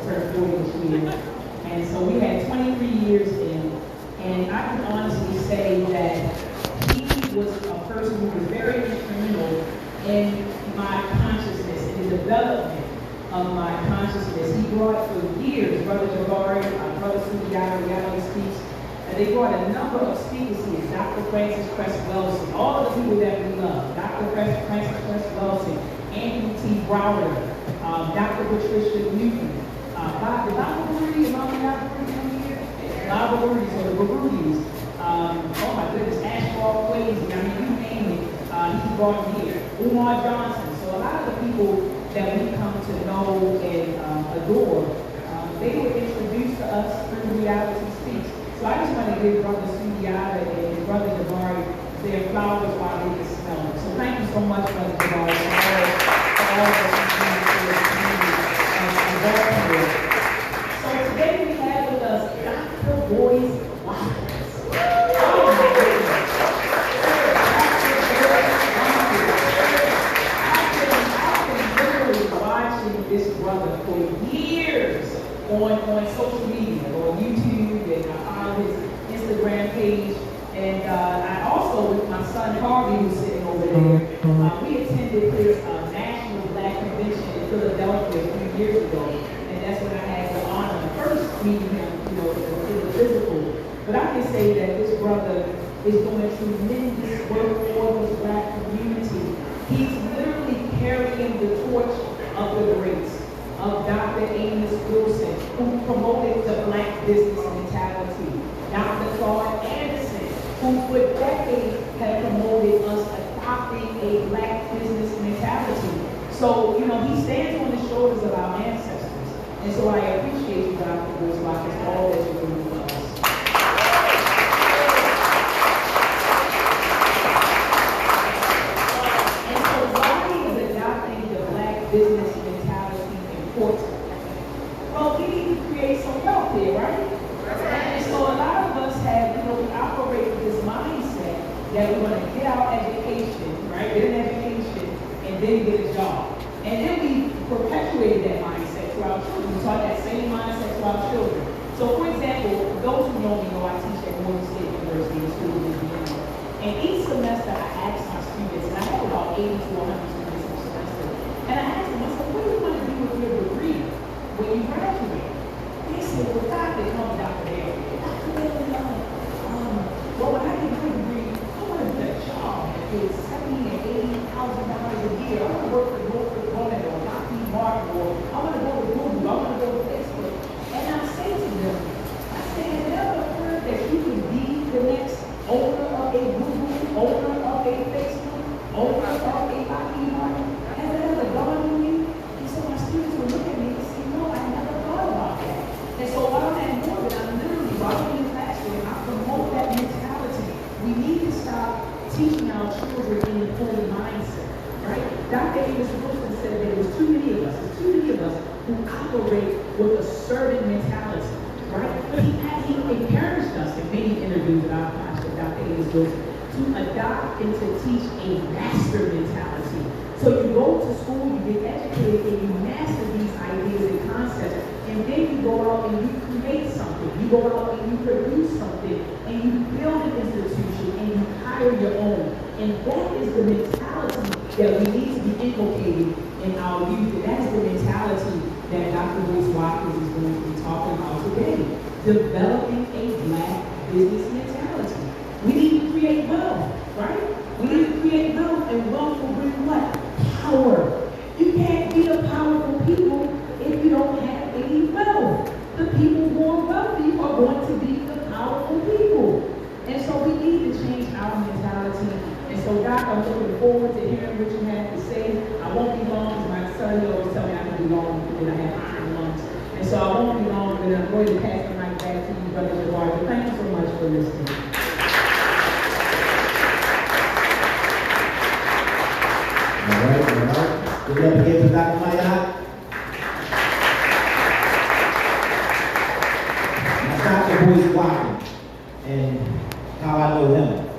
turned 40 this year. And so we had 23 years in, and I can honestly say that he was a person who was very instrumental in my consciousness, in the development of my consciousness. He brought for years Brother Jabari, Brother Sudiara, reality speaks, and they brought a number of speakers here, Dr. Francis Cress Welsing, all of the people that we love, Dr. Francis Cress Welsing, Andrew T. Browder, Dr. Patricia Newton, Dr. Rudy, and Mama Dr. Rudy come here, Baba Rudy, so the Barudis, oh my goodness, Ashford Quazy, I mean, you name it, he brought him here, Umar Johnson. So a lot of the people that we come to know and adore, they were introduced to us through Reality Speaks. So I just want to give Brother Sudiata and Brother Jabari their flowers while they can smell them. So thank you so much, Brother Jabari, for all that you've done for the community of Baltimore. So today we have with us Dr. Boyce Watkins. Oh my goodness. I've been watching this brother for years on social media, on YouTube, and I follow his Instagram page. And I also, with my son Harvey, who's sitting over there, we attended his National Black Convention in Philadelphia a few years ago. And that's when I had the honor of first meeting him, in the physical. But I can say that this brother is doing tremendous work for the Black community. He's literally carrying the torch of the greats, of Dr. Amos Wilson, who promoted the Black business mentality, Dr. Claude Anderson, who for decades had promoted us adopting a Black business mentality. So, he stands on the shoulders of our ancestors. And so I appreciate you, Dr. Boyce Watkins, for all that you're doing for us. And so why is adopting the Black business mentality important? Well, we need to create some wealth here, right? And so a lot of us have, we operate with this mindset that we want to get our education, right? Get an education and then get a job. And then we perpetuated that mindset to our children. We taught that same mindset to our children. So for example, those who know me know I teach at Boyce State University in school in Indiana. And each semester I ask my students, and I have about 80 to 100 students each semester, and I ask them, I said, what do you want to do with your degree when you graduate? They said, well, Dr. Dr. Dale, well, when I get my degree, I want to get a job that pays $70,000 and $80,000 a year. I want to work for Northrop Grumman or Lockheed Martin, or I want to go to Google, I want to go to Facebook. And I say to them, I say, have you ever heard that you can be the next owner of a Google, owner of a Facebook, owner of a Lockheed Martin? Has that ever dawned on you? And so my students will look at me and say, no, I never thought about that. And so while I'm at Morgan, I'm literally, while I'm in the classroom, I promote that mentality. We need to stop teaching our children in the fully mindset, right? Dr. Amos Wilson said there was too many of us who operate with a servant mentality, right? He encouraged us in many interviews with our pastor, Dr. Amos Wilson, to adopt and to teach a master mentality. So you go to school, you get educated, and you master these ideas and concepts, and then you go out and you create something. You go out and you produce something, and you build an institution, and you hire your own. And that is the mentality that we need to be inculcated in our youth. And that is the mentality that Dr. Boyce Watkins is going to be talking about today. Developing a Black business mentality. We need to create wealth, right? We need to create wealth, and wealth will bring what? Power. You can't be a powerful people if you don't have any wealth. The people who are wealthy are going to be the powerful people. And so we need to change our mentality. And so, Doc, I'm looking forward to hearing what you have to say. I won't be long, because my son, he always tell me I can be long, because I have to lunch. And so I won't be long, but I'm going to pass the mic back to you, Brother Jabari. Thank you so much for listening. All right. Give it up again for Dr. Maya. That's Dr. Boyce Watkins, and how I know him.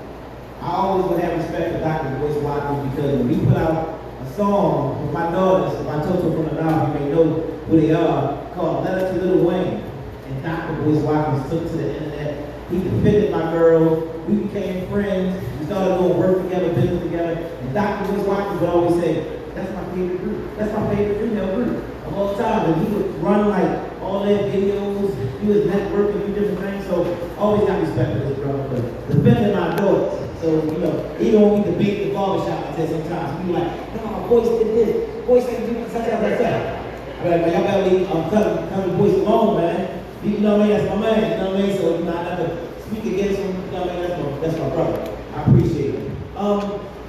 I always will have respect for Dr. Boyce Watkins, because when we put out a song with my daughters, if I told her from the mouth, you may know who they are, called Letter to Little Wayne. And Dr. Boyce Watkins took to the internet. He defended my girl. We became friends. We started doing work together, business together. And Dr. Boyce Watkins would always say, that's my favorite group. That's my favorite female group of all time. And he would run like all their videos. He was networking, do different things. So always got respect for this brother. But defending my daughters. So, you know, even when we debate the barbershop, I tell sometimes, we be like, no, Boyce did this. Boyce said do such and such. I'm like, y'all better leave cousin Boyce alone, man. You know what I mean? That's my man. You know what I mean? So, you know, I have to speak against him. You know what I mean? That's my brother. I appreciate it.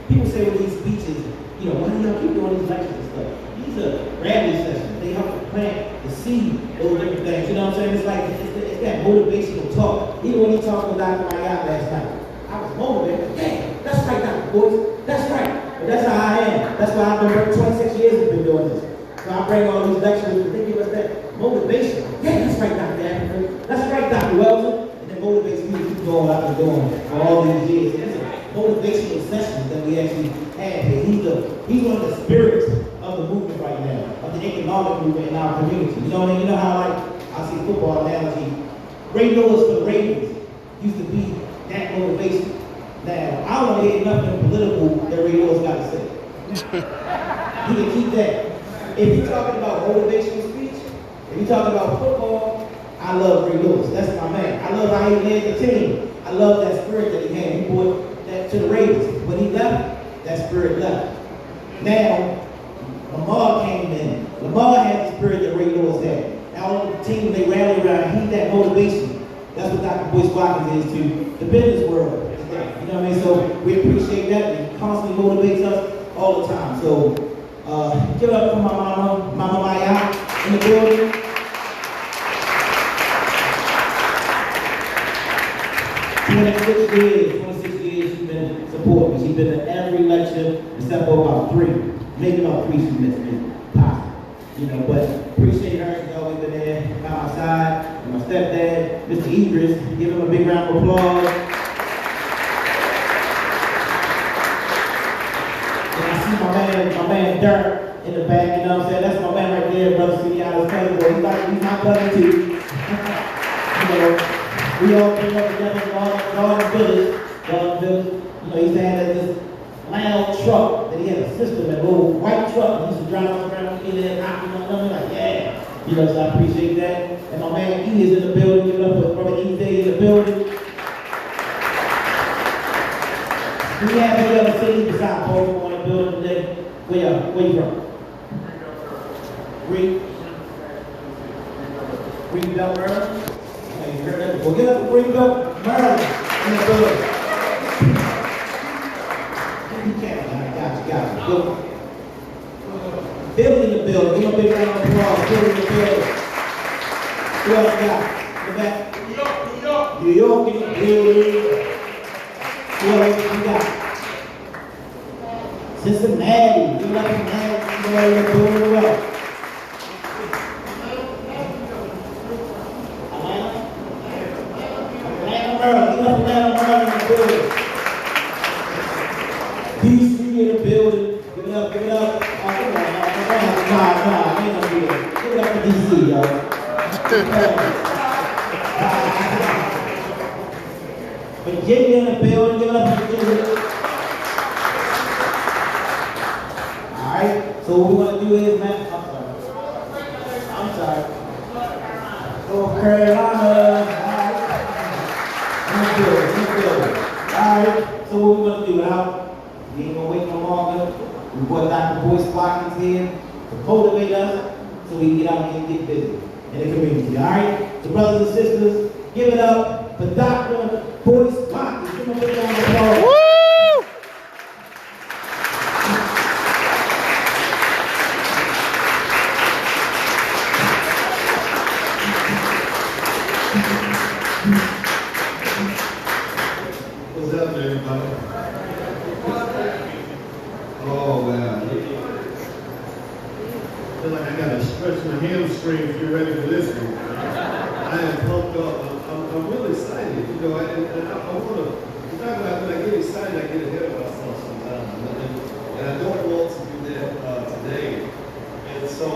People say with these speeches, you know, why do y'all keep doing these lectures and stuff? These are rally sessions. They help to plant the seed, those different things. You know what I'm saying? It's like, it's that motivational talk. Even when he talked with Dr. Mayat last night, I was motivated. Hey, that's right, Dr. Boyce. That's right. But that's how I am. That's why I've been working 26 years and been doing this. So I bring all these lectures and they give us that motivation. Yeah, that's right, Dr. African. That's right, Dr. Welton. And it motivates me to keep doing what I've been doing for all these years. It's a motivational session that we actually had here. He's one of the spirits of the movement right now, of the economic movement in our community. You know what I mean? You know how, like, I see football analogy. Ray Lewis for the Ravens used to be that motivation. Now, I don't want to hear nothing political that Ray Lewis got to say. You can keep that. If you're talking about motivational speech, if you're talking about football, I love Ray Lewis. That's my man. I love how he led the team. I love that spirit that he had. He brought that to the Ravens. When he left, that spirit left. Now, Lamar came in. Lamar had the spirit that Ray Lewis had. Now, all the team they rally around, he's that motivation. That's what Dr. Boyce Watkins is to the business world today. You know what I mean? So we appreciate that. He constantly motivates us all the time. So give it up for my Mama Maya in the building. 26 years she's been supporting me. She's been at every lecture except for about 3. Maybe about 3 she's been possible. You know, but appreciate her. She's always been there by my side. And my stepdad, Mr. Idris, give him a big round of applause. And I see my man Dirk in the back, you know what I'm saying? That's my man right there, Brother Siniano's cousin. He's my cousin too. You know, we all came up together in Garden Village. You know, he used to have this loud truck that he had a system, that old white truck. He used to drive us around in there, knocking on them, like, yeah. You know, so I appreciate that. And my man E is in the building. Give it up for Brother E in the building. Do we have any other cities besides Baltimore in the building today? Where you from? Greenbelt, Maryland? Okay, you heard that before. Give it up for Greenbelt, Maryland in the building. You can. Got you. Good. Bill in the building. Give him a big round of applause. Bill in the building. Who else we got? In the back? New York in the building. Who else we got? Cincinnati. Give it up for Cincinnati in the building. Who else? Atlanta, Maryland. Give it up for Atlanta, Maryland in the building. DC in the building. Give it up. Oh, come on. Nah, ain't no do that. Give it up for DC, y'all. Virginia in the building. Give it up for Virginia. Alright, so what we want to do is, man, I'm sorry. North Carolina. Alright. In the building. Alright, so what we want to do now, we ain't going to wait no longer. We brought Dr. Boyce Watkins here to motivate us so we can get out here and get busy in the community, all right? So brothers and sisters, give it up for Dr. Boyce Watkins. Give him a big round of applause. Woo! What's up, everybody? Oh, man. I feel like I got to stretch my hamstring if you're ready to listen. I am pumped up. I'm really excited, you know, and I want to, when I get excited, I get ahead of myself sometimes. And I don't want to do that today. And so,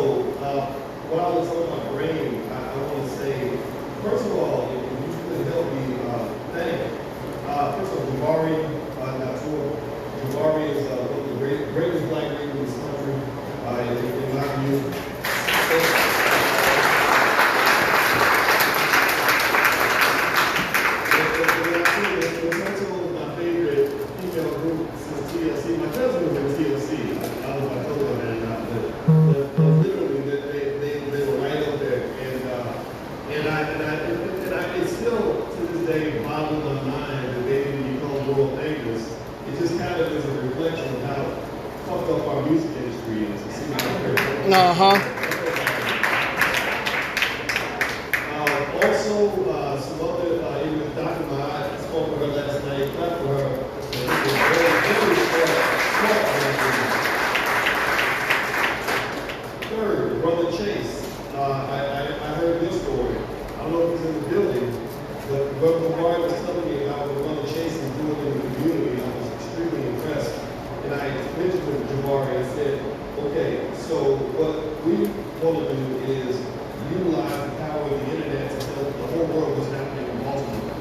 while it's on my brain, I want to say, first of all, if you could help me thank, first of all, Jabari, Jabari is one of the greatest black men in this country, in my view. My favorite female group since TLC. My cousin was in TLC. I don't know if I told her that or not, but literally they were right up there, and it still to this day boggles my mind that they didn't become world famous. It just kind of is a reflection of how fucked up our music industry is. Also, some other, even Dr. Ma, I spoke to her last night, clapped for her. Third, Brother Chase. I heard this story. I don't know if he's in the building, but Brother Boyce was telling me about what Brother Chase is doing in the community. I was extremely impressed. And I mentioned to Jabari, I said, okay, so what we want to do is utilize the power of the internet to tell the whole world what's happening in Baltimore.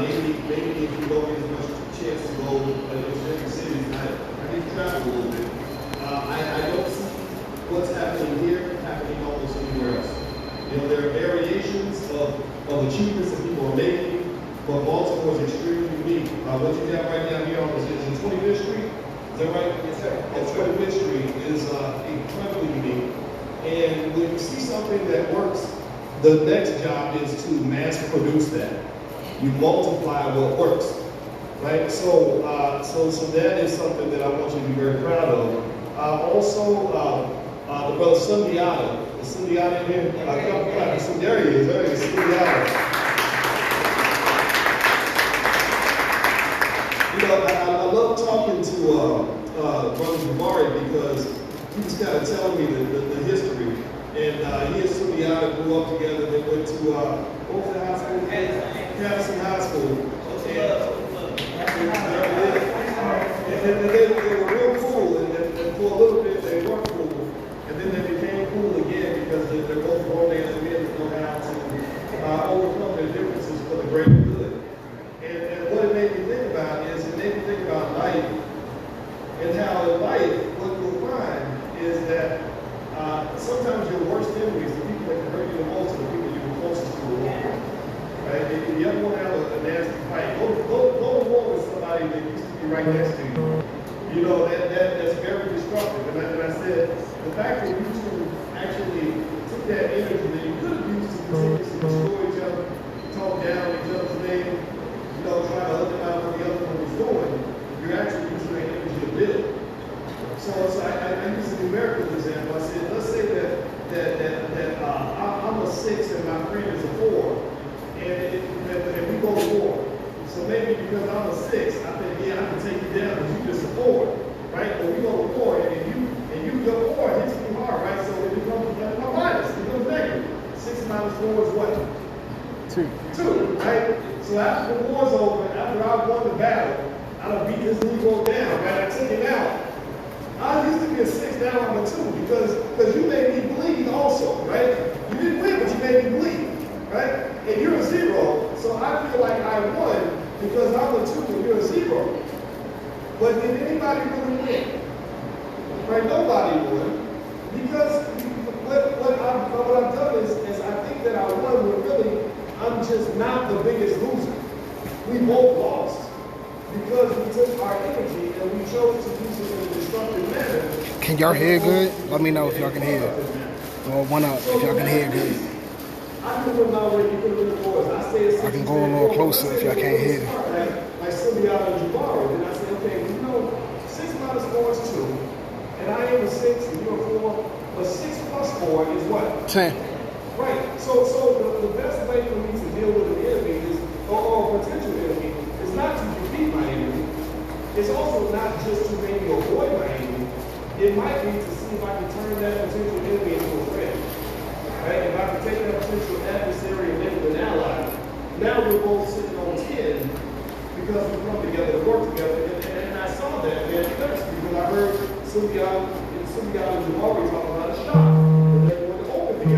Maybe if you don't get as much chance to go in different cities, I need to travel a little bit. I don't see what's happening here happening almost anywhere else. You know, there are variations of achievements that people are making, but Baltimore is extremely unique. What you have right now here on is 25th Street. Is that right? Yes, sir. 25th Street is incredibly unique. And when you see something that works, the next job is to mass produce that. You multiply what works, right? So that is something that I want you to be very proud of. Also, the brother Sundiata. Is Sundiata in here? There he is. There he is. Sundiata. You know, I love talking to Brother Jabari because he was kind of telling me the history. And he and Sundiata grew up together. They went to, what was the high school? Patterson High School. And they were real cool. And for a little bit, they weren't cool. And then they became cool again because they're both grown-ass men that know how to overcome their differences for the greater good. And what it made me think about is, it made me think about life. And how in life, what you'll find is that sometimes your worst enemies, the people that can hurt you the most, are the people you're closest to. Right? If you ever want to have a nasty fight, go to war with somebody that used to be right next to you. You know, that's very destructive. And I said, the fact that you two actually took that energy that you could have used to continuously destroy each other, talk down each other's name, you know, try to look out what the other one was doing, you're actually using that energy to build. So I use the numerical example. I said, let's say that I'm a 6 and my friend is a 4, and we go to war. So maybe because I'm a 6, I think, yeah, I can take you down because you're just a 4, right? But we go to war, and your 4 hits me hard, right? So it becomes minus, it becomes negative. 6 minus 4 is what? 2, right? So after the war's over, after I won the battle, I done beat this Negro down, right? I took him out. I used to be a 6, now I'm a 2, because you made me bleed also, right? You didn't win, but you made me bleed, right? And you're a 0, so I feel like I won because I'm a 2 and you're a 0. But did anybody really win? Right? Nobody won. Because what I've done is I think that I won, but really, I'm just not the biggest loser. We both lost. Because we took our energy and we chose to use it in a destructive manner. Can y'all hear good? Let me know if y'all can hear. Or one up if y'all can hear good. I can go a little closer if y'all can't hear. Like Sundiata and Jabari. And I said, okay, you know, 6 minus 4 is 2. And I am a 6 and you're a 4. But 6 plus 4 is what? 10. Right. So the best way for me to deal with an enemy is, or a potential enemy, is not to defeat my enemy. It's also not just to maybe avoid my enemy. It might be to see if I can turn that potential enemy into a friend. Right? If I can take that potential adversary and make it an ally, now we're both sitting on 10 because we come together to work together. And I saw that first because I heard Sundiata and Jabari talk about a shop that they're going to open together.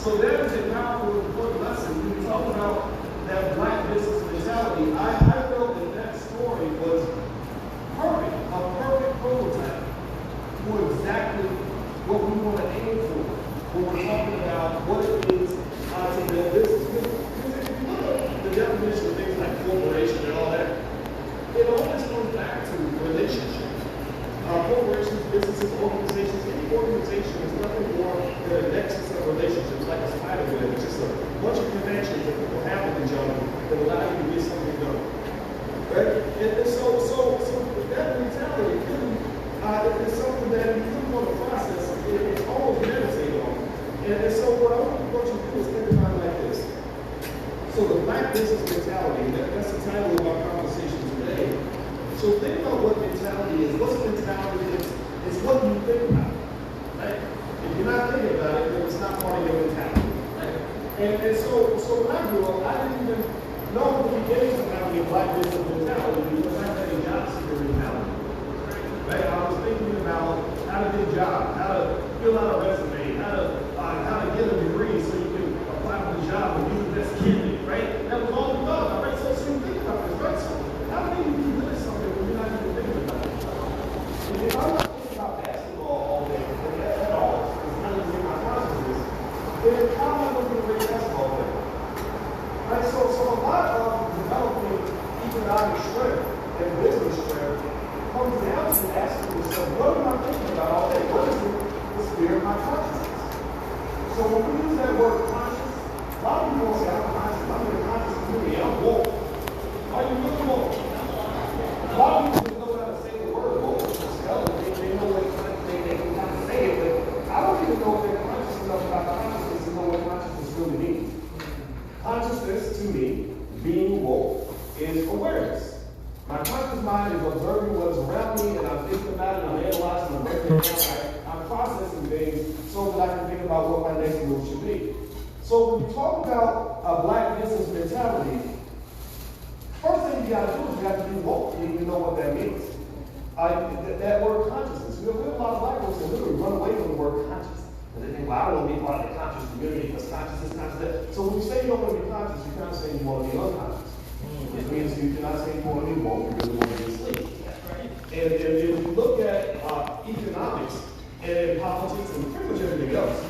So that is a powerful, important lesson. When you talk about that black business mentality, I felt that that story was perfect, a perfect prototype for exactly what we want to aim for when we're talking about what it is to build business. Because if you look at the definition of things like corporation and all that, it always comes back to relationship. Corporations, businesses, organizations, any organization is nothing more than a nexus of relationships, like a spider web. It's just a bunch of connections that people have with each other that allow you to get something done. Right? And so that mentality really is something that you really want to process. It's always meditated on. And so what I want you to do is think about it like this. So the black business mentality, that's the title of our conversation today. So think about what mentality is. What's mentality is? It's what you think about. Right? If you're not thinking about it, then it's not part of your mentality. Right? And so when I grew up, I didn't even know the beginnings of having a black business mentality because I had a job security mentality. Right? I was thinking about how to get a job, how to fill out a resume, how to get a degree so you can apply for the job and use the best candidate, right? That was all we thought about, right? So you think about this, right? So how do you do this something when you're not even thinking about it? If I'm not thinking about basketball all day, at all, it's not even in my consciousness, then how am I going to be a great basketball player? Right? So a lot of developing economic strength and business strength comes down to asking yourself, what am I thinking about all day? What is the sphere of my consciousness? So when we use that word conscious, a lot of people say, I'm conscious, I'm in a conscious community, I'm woke. Are you really woke? A lot of people know how to say the word woke. They know what they can kind of say it, but I don't even know if they're conscious enough about consciousness to know what consciousness really means. Consciousness, to me, being woke, is awareness. My conscious mind is observing what is around me, and I'm thinking about it, I'm analyzing, I'm breaking it down, I'm processing things so that I can think about what my next move should be. So when you talk about a black business mentality, first thing you got to do is you have to be woke. You need to know what that means. That word consciousness. We have a lot of black folks that literally run away from the word conscious. And they think, well, I don't want to be part of the conscious community because consciousness, conscious. So when you say you don't want to be conscious, you're kind of saying you want to be unconscious. It means you're not saying you want to be woke, you really want to be asleep. And if you look at economics and politics and pretty much everything else,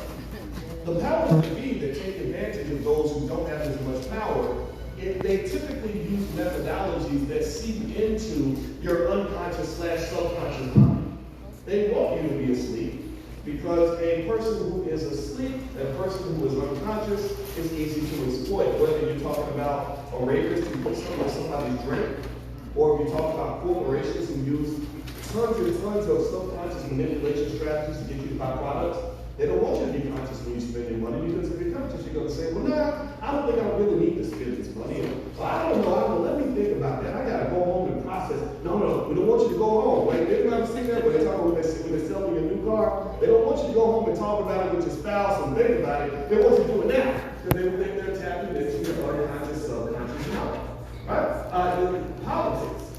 the powers that be that take advantage of those who don't have as much power, they typically use methodologies that seep into your unconscious/subconscious mind. They want you to be asleep because a person who is asleep, a person who is unconscious, is easy to exploit. Whether you're talking about a rapist who puts something in somebody's drink, or if you talk about corporations who use tons and tons of subconscious manipulation strategies to get you to buy products. They don't want you to be conscious when you spend your money because if you're conscious, you're going to say, well, nah, I don't think I really need to spend this money. So I don't know. Let me think about that. I got to go home and process. No, we don't want you to go home. Right? Everybody see that when they're talking when they're selling you a new car. They don't want you to go home and talk about it with your spouse and think about it. They want you to do it now because they think they're tapping into your unconscious, subconscious mind. Right? Politics.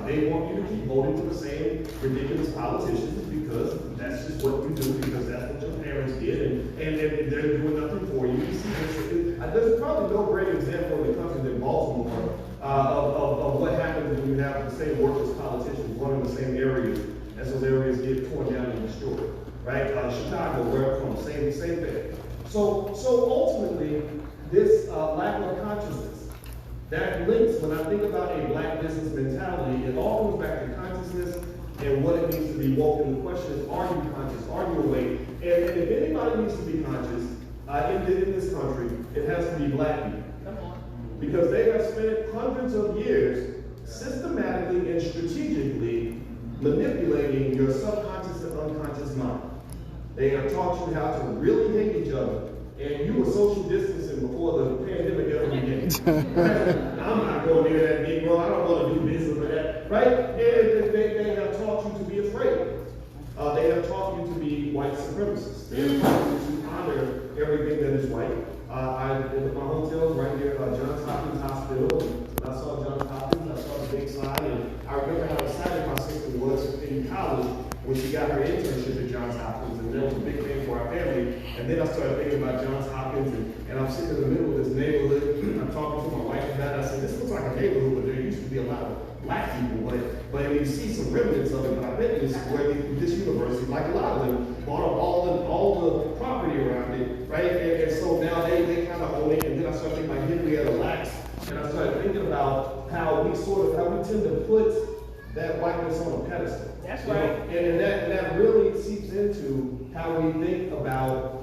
They want you to keep voting for the same ridiculous politicians because that's just what you do because that's what your parents did and they're doing nothing for you. You see this, there's probably no great example in the country than Baltimore of what happens when you have the same worthless politicians running the same areas as those areas get torn down and destroyed. Right? Chicago, where I'm from, same thing. So ultimately, this lack of consciousness, that links, when I think about a black business mentality, it all comes back to consciousness and what it means to be woke. And the question is, are you conscious? Are you awake? And if anybody needs to be conscious in this country, it has to be black people. Because they have spent hundreds of years systematically and strategically manipulating your subconscious and unconscious mind. They have taught you how to really hate each other. And you were social distancing before the pandemic ever began. I'm not going near that Negro. I don't want to do business with that. Right? And they have taught you to be afraid. They have taught you to be white supremacists. They have taught you to honor everything that is white. In my hotel right near Johns Hopkins Hospital, and I saw Johns Hopkins, I saw the big sign, and I remember how excited my sister was in college when she got her internship at Johns Hopkins, and that was a big thing for our family. And then I started thinking about Johns Hopkins, and I'm sitting in the middle of this neighborhood. I'm talking to my wife about it. I said, this looks like a neighborhood, but there used to be a lot of black people. But you see some remnants of it. But I bet this where this university, like a lot of them, bought up all the property around it, right? And so now they kind of own it. And then I started thinking about Henrietta Lacks, and I started thinking about how we tend to put that whiteness on a pedestal. That's right. And that really seeps into how we think about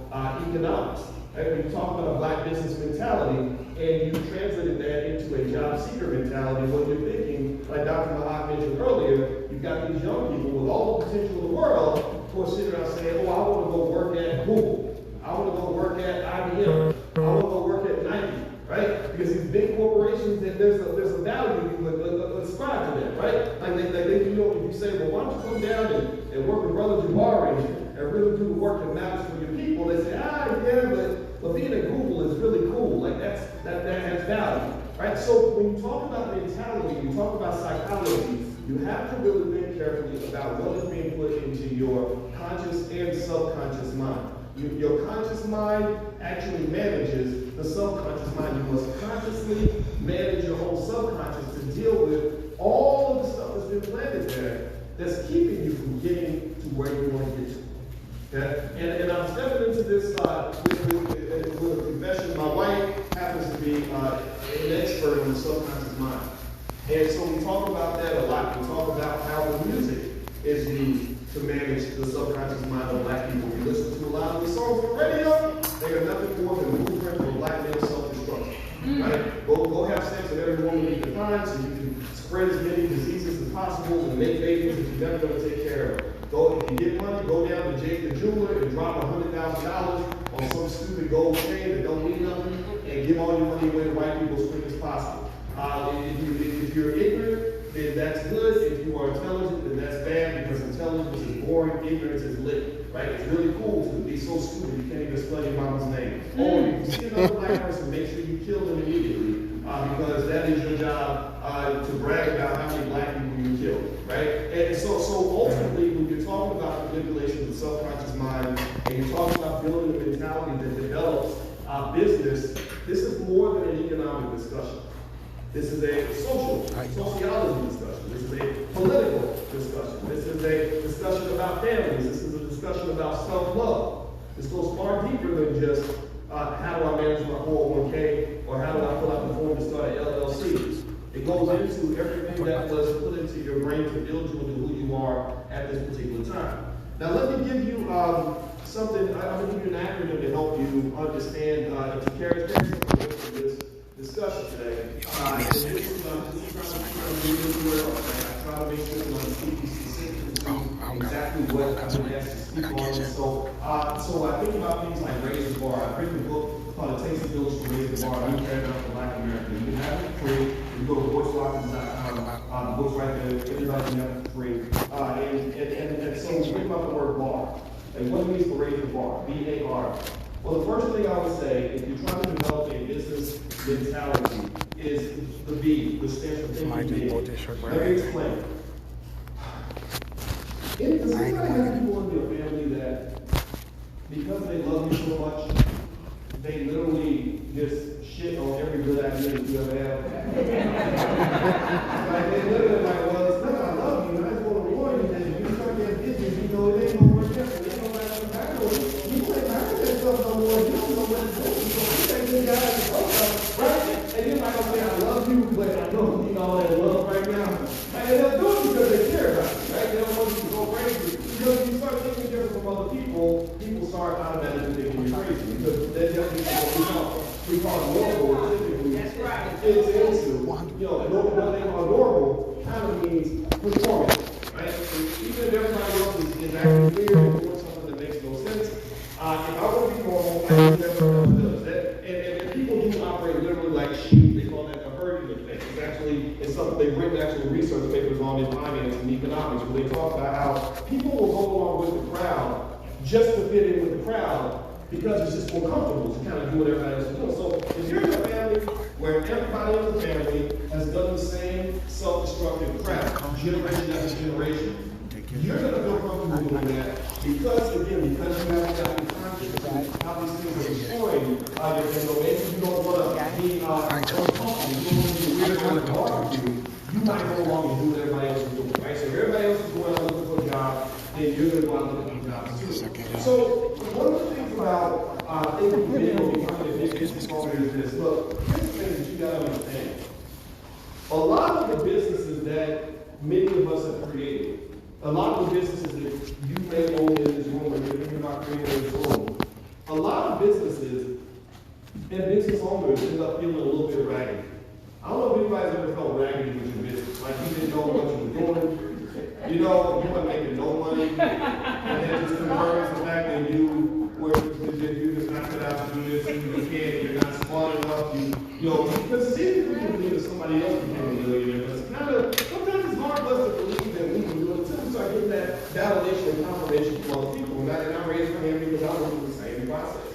economics. Right? When you talk about a black business mentality and you translated that into a job seeker mentality, what you're thinking, like Dr. Mahat mentioned earlier, you've got these young people with all the potential in the world who are sitting around saying, oh, I want to go work at Google. I want to go work at IBM. I want to go work at Nike. Right? Because these big corporations, there's a value you ascribe to them, right? Like they, you know, if you say, well, why don't you come down and work with Brother Jabari and really do the work that matters for your people? They say, yeah, but being at Google is really cool. Like that has value, right? So when you talk about mentality, you talk about psychology, you have to really think carefully about what is being put into your conscious and subconscious mind. Your conscious mind actually manages the subconscious mind. You must consciously manage your whole subconscious to deal with all of the stuff that's been planted there that's keeping you from getting to where you want to get to. Okay? And I'm stepping into this with a confession. My wife happens to be an expert on the subconscious mind. And so we talk about that a lot. We talk about how the music is used to manage the subconscious mind of black people. We listen to a lot of the songs on the radio, they are nothing more than blueprint for black men's self-destruction. Right? Go have sex with every woman you can find so you can spread as many diseases as possible and make babies that you're never going to take care of. If you get money, go down to Jake the jeweler and drop $100,000 on some stupid gold chain that don't mean nothing and give all your money away to white people as quick as possible. If you're ignorant, then that's good. If you are intelligent, then that's bad because intelligence is boring, ignorance is lit. Right? It's really cool to be so stupid you can't even spell your mama's name. Or if you see another black person, make sure you kill them immediately because that is your job to brag about how many black people you killed. Right? And so ultimately, when you're talking about manipulation of the subconscious mind and you're talking about building a mentality that develops business, this is more than an economic discussion. This is a sociology discussion. This is a political discussion. This is a discussion about families. This is a discussion about self-love. This goes far deeper than just how do I manage my 401k or how do I fill out the form to start an LLC. It goes into everything that was put into your brain to build you into who you are at this particular time. Now let me give you something. I'm going to give you an acronym to help you understand and to carry this discussion today. I try to make sure exactly what I'm going to ask to speak on. So I think about things like Raise the Bar. I've written a book called It Takes a Village to Raise the Bar. I'm carrying out for Black America. You can have it free. You go to Watkins.com. The book's right there. Everybody can have it free. And so we think about the word bar. And what it means to raise the bar, B-A-R. Well, the first thing I would say, if you're trying to develop a business mentality, is the B, which stands for thinking big. Let me explain. Does anybody have people in your family that, because they love you so much, they literally just shit on every good idea that you ever have? Like, they literally like, well, it's not I love you, I just want to warn you that if you start getting business, you know, it ain't gonna work out. It ain't gonna work out. You ain't heard that stuff no more. You don't know what to do. You ain't good guy to talk about, right? And you're not gonna say, I love you, but I don't need all that love right now. And they'll do it because they care about you, right? They don't want you to go crazy. Because when you start thinking different from other people, people start automatically thinking you're crazy. Because they're just what we call normal, typically. That's right. It's into, what they call normal kind of means performance, right? So even if everybody else is acting weird and doing something that makes no sense, if I want to be normal, I do that everyone else does. And people do operate literally like sheep. They call that the herding effect. It's something they've written actual research papers on in finance and economics where they talk about how people will go along with the crowd just to fit in with the crowd because it's just more comfortable to kind of do what everybody else is doing. So if you're in a family where everybody in the family has done the same self-destructive crap, generation after generation, you're going to feel comfortable doing that because you haven't gotten conscious about or a company doing weird kind of barbecue, you might go along and do what everybody else is doing, right? So if everybody else is going out looking for a job, then you're going to go out looking for jobs too. So one of the things about thinking big or becoming a business owner is this. Look, here's the thing that you got to understand. A lot of the businesses that many of us have created, a lot of the businesses that you may own in this room or you're thinking about creating in this room, a lot of businesses and business owners end up feeling a little bit raggedy. I don't know if anybody's ever felt raggedy with your business. Like you didn't know what you were doing. You know, you weren't making no money. And then just confirms the fact that you just not cut out to do this, you can't, you're not smart enough, you know, because it's easy for you to believe that somebody else became a millionaire. But it's kind of, sometimes it's hard for us to believe that we can do it until we start getting that validation and confirmation from other people. And I raised my hand because I went through the same process.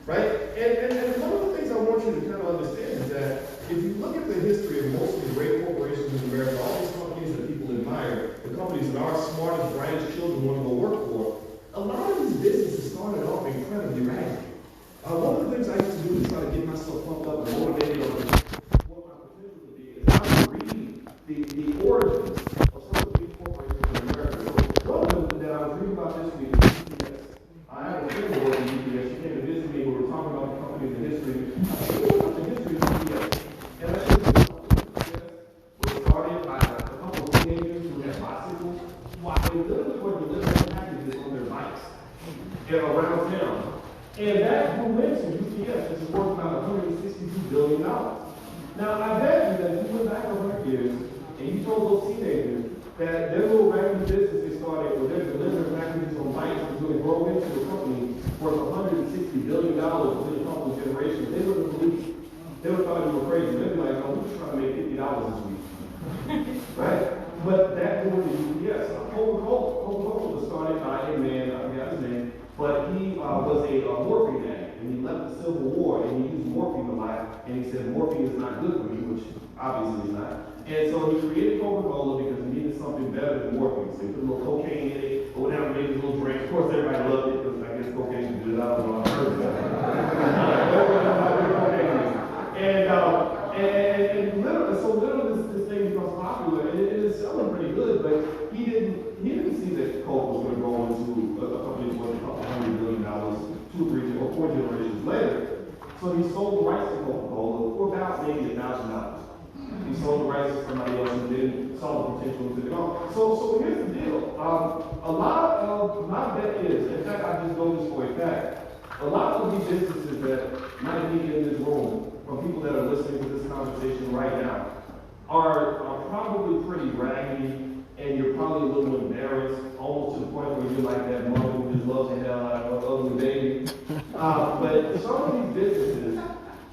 Right? And one of the things I want you to kind of understand is that if you look at the history of most of the great corporations in America, all these companies that people admire, the companies that our smartest, brightest children want to go work for, a lot of these businesses started off incredibly raggedy. One of the things I used to do to try to get myself pumped up and motivated on what my potential would be is I would read the origins of some of these corporations in America. So one of them that I was reading about this week is UPS. I have a friend who works at UPS. She came to visit me. We were talking about the company, the history. I said, what about the history of UPS? And I said, UPS was started by a couple of teenagers who had bicycles. They literally were delivering packages on their bikes around town. And that grew into UPS, which is worth about $162 billion. Now, I bet you that if you went back 100 years and you told those teenagers that their little random business they started with their delivering packages on bikes was going to grow into a company worth $160 billion within a couple of generations, they wouldn't believe it. They would have thought you were crazy. They'd be like, oh, we're just trying to make $50 this week. Right? But that grew into UPS. Coca-Cola was started by a man, I forgot his name, but he was a morphine addict, and he left the Civil War, and he used morphine a lot, and he said morphine is not good for me, which obviously is not. And so he created Coca-Cola because he needed something better than morphine. So he put a little cocaine in it, or whatever, made his little drink. Of course, everybody loved it because I guess cocaine is good. I don't know. I've heard of that. And literally, this thing becomes popular, and it is selling pretty good, but he didn't see that Coke was going to grow into a company worth $200 billion, 2, 3, or 4 generations later. So he sold the rights to Coca-Cola for about maybe $1,000. He sold the rights to somebody else who didn't saw the potential into the company. So here's the deal. A lot of my bet is, in fact, I just know this for a fact, a lot of these businesses that might be in this room, from people that are listening to this conversation right now, are probably pretty raggedy, and you're probably a little embarrassed, almost to the point where you're like that mother who just loves the hell out of her ugly baby. But some of these businesses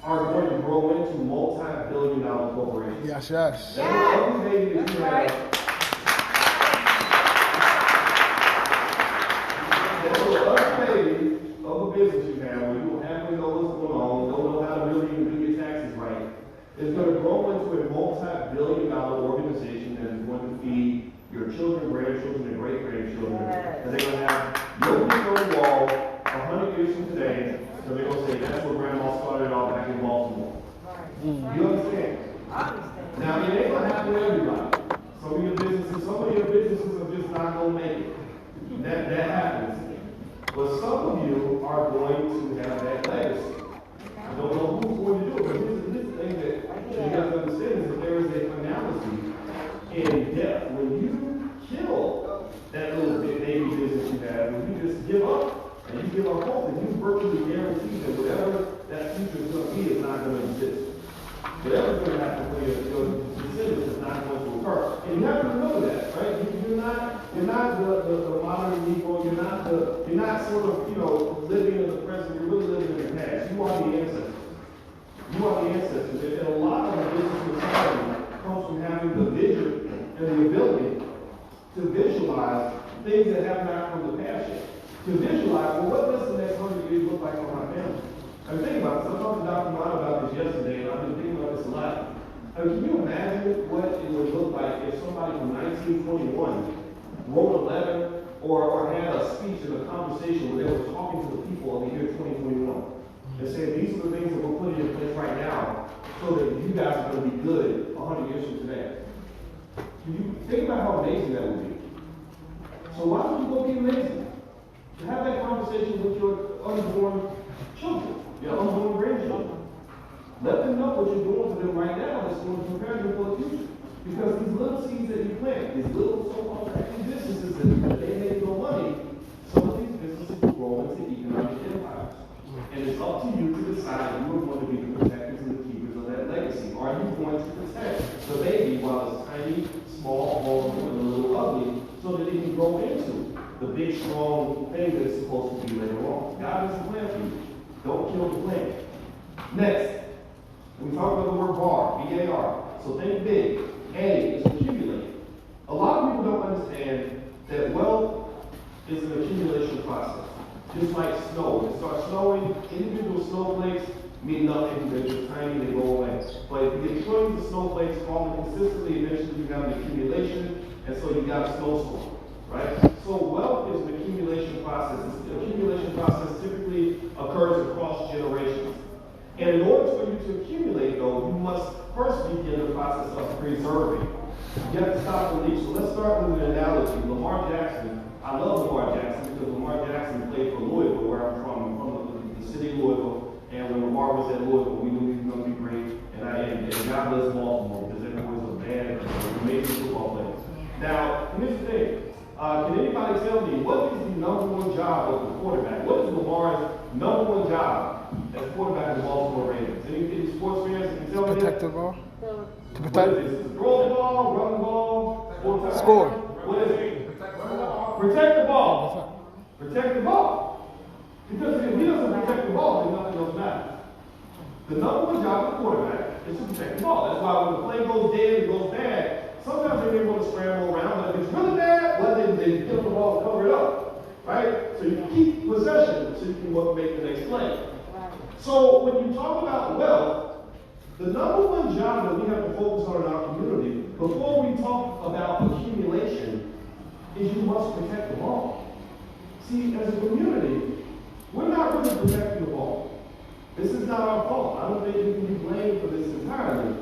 are going to grow into multi-billion-dollar corporations. Yes, yes. That ugly baby that you have, that little ugly baby of a business you have, where you don't happily know what's going on, don't know how to really even do your taxes right, is going to grow into a multi-billion-dollar organization that is going to feed your children, grandchildren, and great-grandchildren. And they're going to have no people on the wall 100 years from today, so they're going to say, that's where Grandma started off back in Baltimore. You understand? Now, it ain't going to happen to everybody. Some of your businesses are just not going to make it. That happens. But some of you are going to have that legacy. I don't know who's going to do it, but here's the thing that you have to understand is that there is a finality in death. When you kill that little baby business you have, when you just give up and you give up hope, and you virtually guarantee that whatever that future is going to be is not going to exist. Whatever's going to happen for your descendants is not going to occur. And you have to remember that, right? You're not the modern Negro. You're not sort of, living in the present. You're really living in the past. You are the ancestors. You are the ancestors. And a lot of the business mentality comes from having the vision and the ability to visualize things that have not come to pass yet. To visualize, well, what does the next 100 years look like for my family? I'm thinking about this. I talked to Dr. Mott about this yesterday, and I've been thinking about this a lot. Can you imagine what it would look like if somebody from 1921 wrote a letter or had a speech and a conversation where they were talking to the people of the year 2021 and saying, these are the things that we're putting in place right now so that you guys You think about how amazing that would be. So why don't you go be amazing? To have that conversation with your unborn children, your unborn grandchildren. Let them know what you're doing for them right now that's going to prepare them for the future. Because these little seeds that you plant, these little so-called active businesses that they make no money, some of these businesses grow into economic empires. And it's up to you to decide if you are going to be the protectors and the keepers of that legacy. Are you going to protect the baby while it's tiny, small, vulnerable, and a little ugly, so that it can grow into the big, strong thing that it's supposed to be later on? God has a plan for you. Don't kill the plan. Next, we talk about the word bar, B-A-R. So think big. A is accumulate. A lot of people don't understand that wealth is an accumulation process. Just like snow. When it starts snowing, individual snowflakes mean nothing. They're just tiny, they go away. But if you get trillions of snowflakes falling consistently, eventually you got an accumulation, and so you got a snowstorm. Right? So wealth is an accumulation process. The accumulation process typically occurs across generations. And in order for you to accumulate, though, you must first begin the process of preserving. You have to stop the leak. So let's start with an analogy. Lamar Jackson. I love Lamar Jackson because Lamar Jackson played for Louisville, where I'm from the city of Louisville. And when Lamar was at Louisville, we knew he was going to be great. And God bless Baltimore because everyone was a band and amazing football players. Now, here's the thing. Can anybody tell me what is the number one job of the quarterback? What is Lamar's number one job as quarterback of the Baltimore Ravens? Any sports fans that can tell me? Protect the ball. To What protect. is it? Throw the ball, run the ball, Score. What is it? Protect the ball. Protect the ball. Because if he doesn't protect the ball, then nothing else matters. The number one job of the quarterback is to protect the ball. That's why when the play goes dead, it goes bad. Sometimes they may want to scramble around, but if it's really bad, well, then they get the ball and cover it up. Right? So you keep possession so you can make the next play. So when you talk about wealth, the number one job that we have to focus on in our community, before we talk about accumulation, is you must protect the ball. See, as a community, we're not really protecting the ball. This is not our fault. I don't think we can be blamed for this entirely.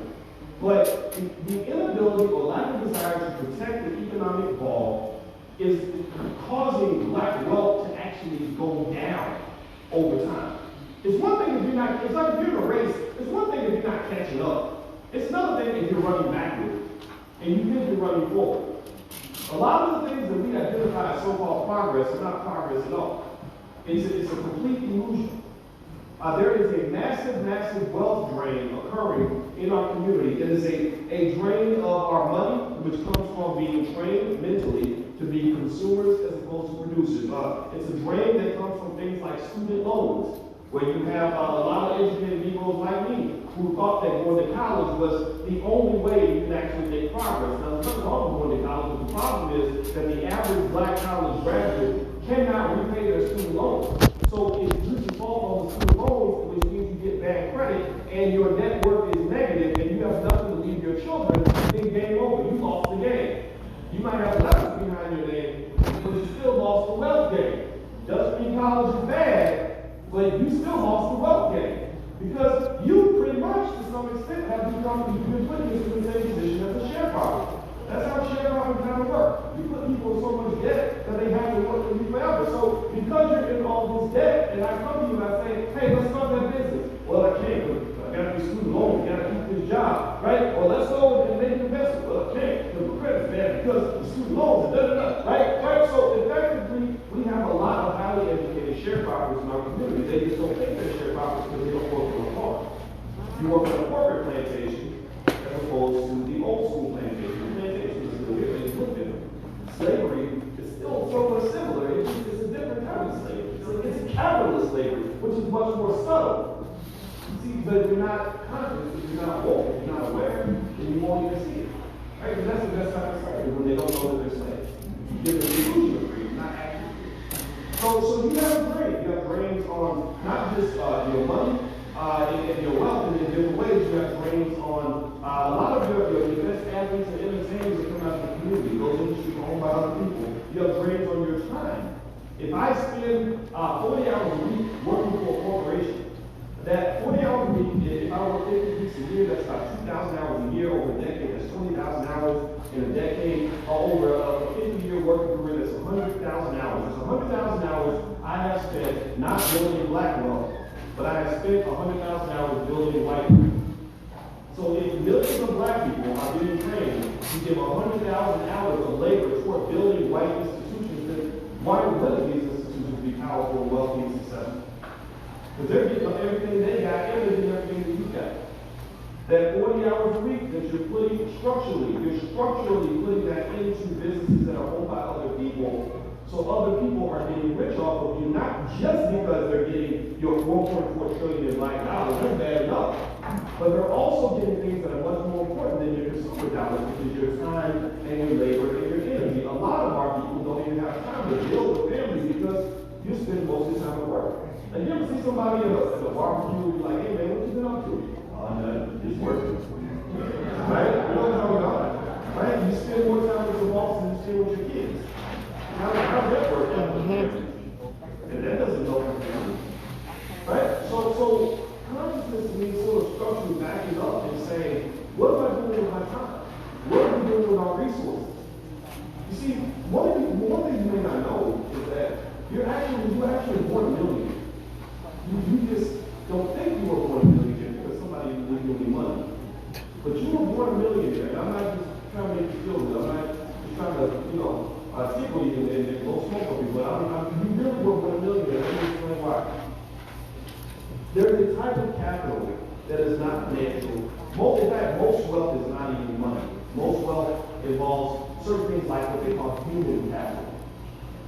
But the inability or lack of desire to protect the economic ball is causing black wealth to actually go down over time. It's one thing if you're not, it's like if you're in a race, it's one thing if you're not catching up. It's another thing if you're running backward and you think you're running forward. A lot of the things that we identify as so-called progress are not progress at all. It's a complete illusion. There is a massive, massive wealth drain occurring in our community. It is a drain of our money, which comes from being trained mentally to be consumers as opposed to producers. It's a drain that comes from things like student loans, where you have a lot of educated Negroes like me who thought that going to college was the only way you can actually make progress. Now, there's nothing wrong with going to college, but the problem is that the average black college graduate cannot repay their student loans. So if you default on the student loans, which means you get bad credit, and your net worth is negative, and you have nothing to leave your children, then game over. You lost the game. You might have letters behind your name, but you still lost the wealth game. Doesn't mean college is bad, but you still lost the wealth game. Because you pretty much, to some extent, have become, you've been put into the same position as a sharecropper. That's how sharecropping kind of works. You put people in so much debt that they have to work for you forever. So because you're in all this debt, and I come to you and I say, hey, let's start that business. Well, I can't, but I got to be student loan, I got to keep this job, right? Or let's go and make an investment. Well, I can't, because the credit's bad because the student loans, right? So effectively, we have a lot of highly educated sharecroppers in our community. They just don't think they're sharecroppers because they don't work on a farm. You work on a corporate plantation as opposed to the old school plantation. Slavery is still somewhat similar. It's a different kind of slavery. It's capitalist slavery, which is much more subtle. See, but if you're not conscious, if you're not woke, if you're not aware, then you won't even see it. Right? Because that's the best time to start when they don't know that they're slaves. You give them the illusion of freedom, not actual freedom. So you have a brain. You have brains on not just your money and your wealth in different ways. You have brains on a lot of your best athletes and entertainers that come out of the community. Those industries are owned by other people. You have brains on your time. If I spend 40 hours a week working for a corporation, that 40 hours a week, if I work 50 weeks a year, that's about 2,000 hours a year over a decade. That's 120,000 hours in a decade, or over a 50-year working career, that's 100,000 hours. That's 100,000 hours I have spent not building black wealth, but I have spent 100,000 hours building white wealth. So if millions of black people are being trained to give 100,000 hours of labor toward building white institutions, then why wouldn't these institutions be powerful, wealthy, and successful? Because they're getting everything they got and they're getting everything that you got. That 40 hours a week that you're putting structurally putting that into businesses that are owned by other people, so other people are getting rich off of you, not just because they're getting your 1.4 trillion in black dollars, they're bad enough, but they're also getting things that are much more important than your consumer dollars, which is your time and your labor and your energy. A lot of our people don't even have time to build a family because you spend most of your time at work. And you ever see somebody at a barbecue and be like, hey man, what you been up to? It's working. Right? You know what I'm talking about? Right? You spend more time with your boss than you spend with your kids. How's that work? And that doesn't go for family. Right? So consciousness means sort of structurally backing up and saying, what am I doing with my time? What are we doing with our resources? You see, one thing you may not know is that you actually born a millionaire. You just don't think you were born a millionaire because somebody is leaving you money. But you were born a millionaire. And I'm not just trying to make you feel good. I'm not just trying to, tickle you and blow smoke up you. But you really were born a millionaire. Let me explain why. There's a type of capital that is not financial. In fact, most wealth is not even money. Most wealth involves certain things like what they call human capital.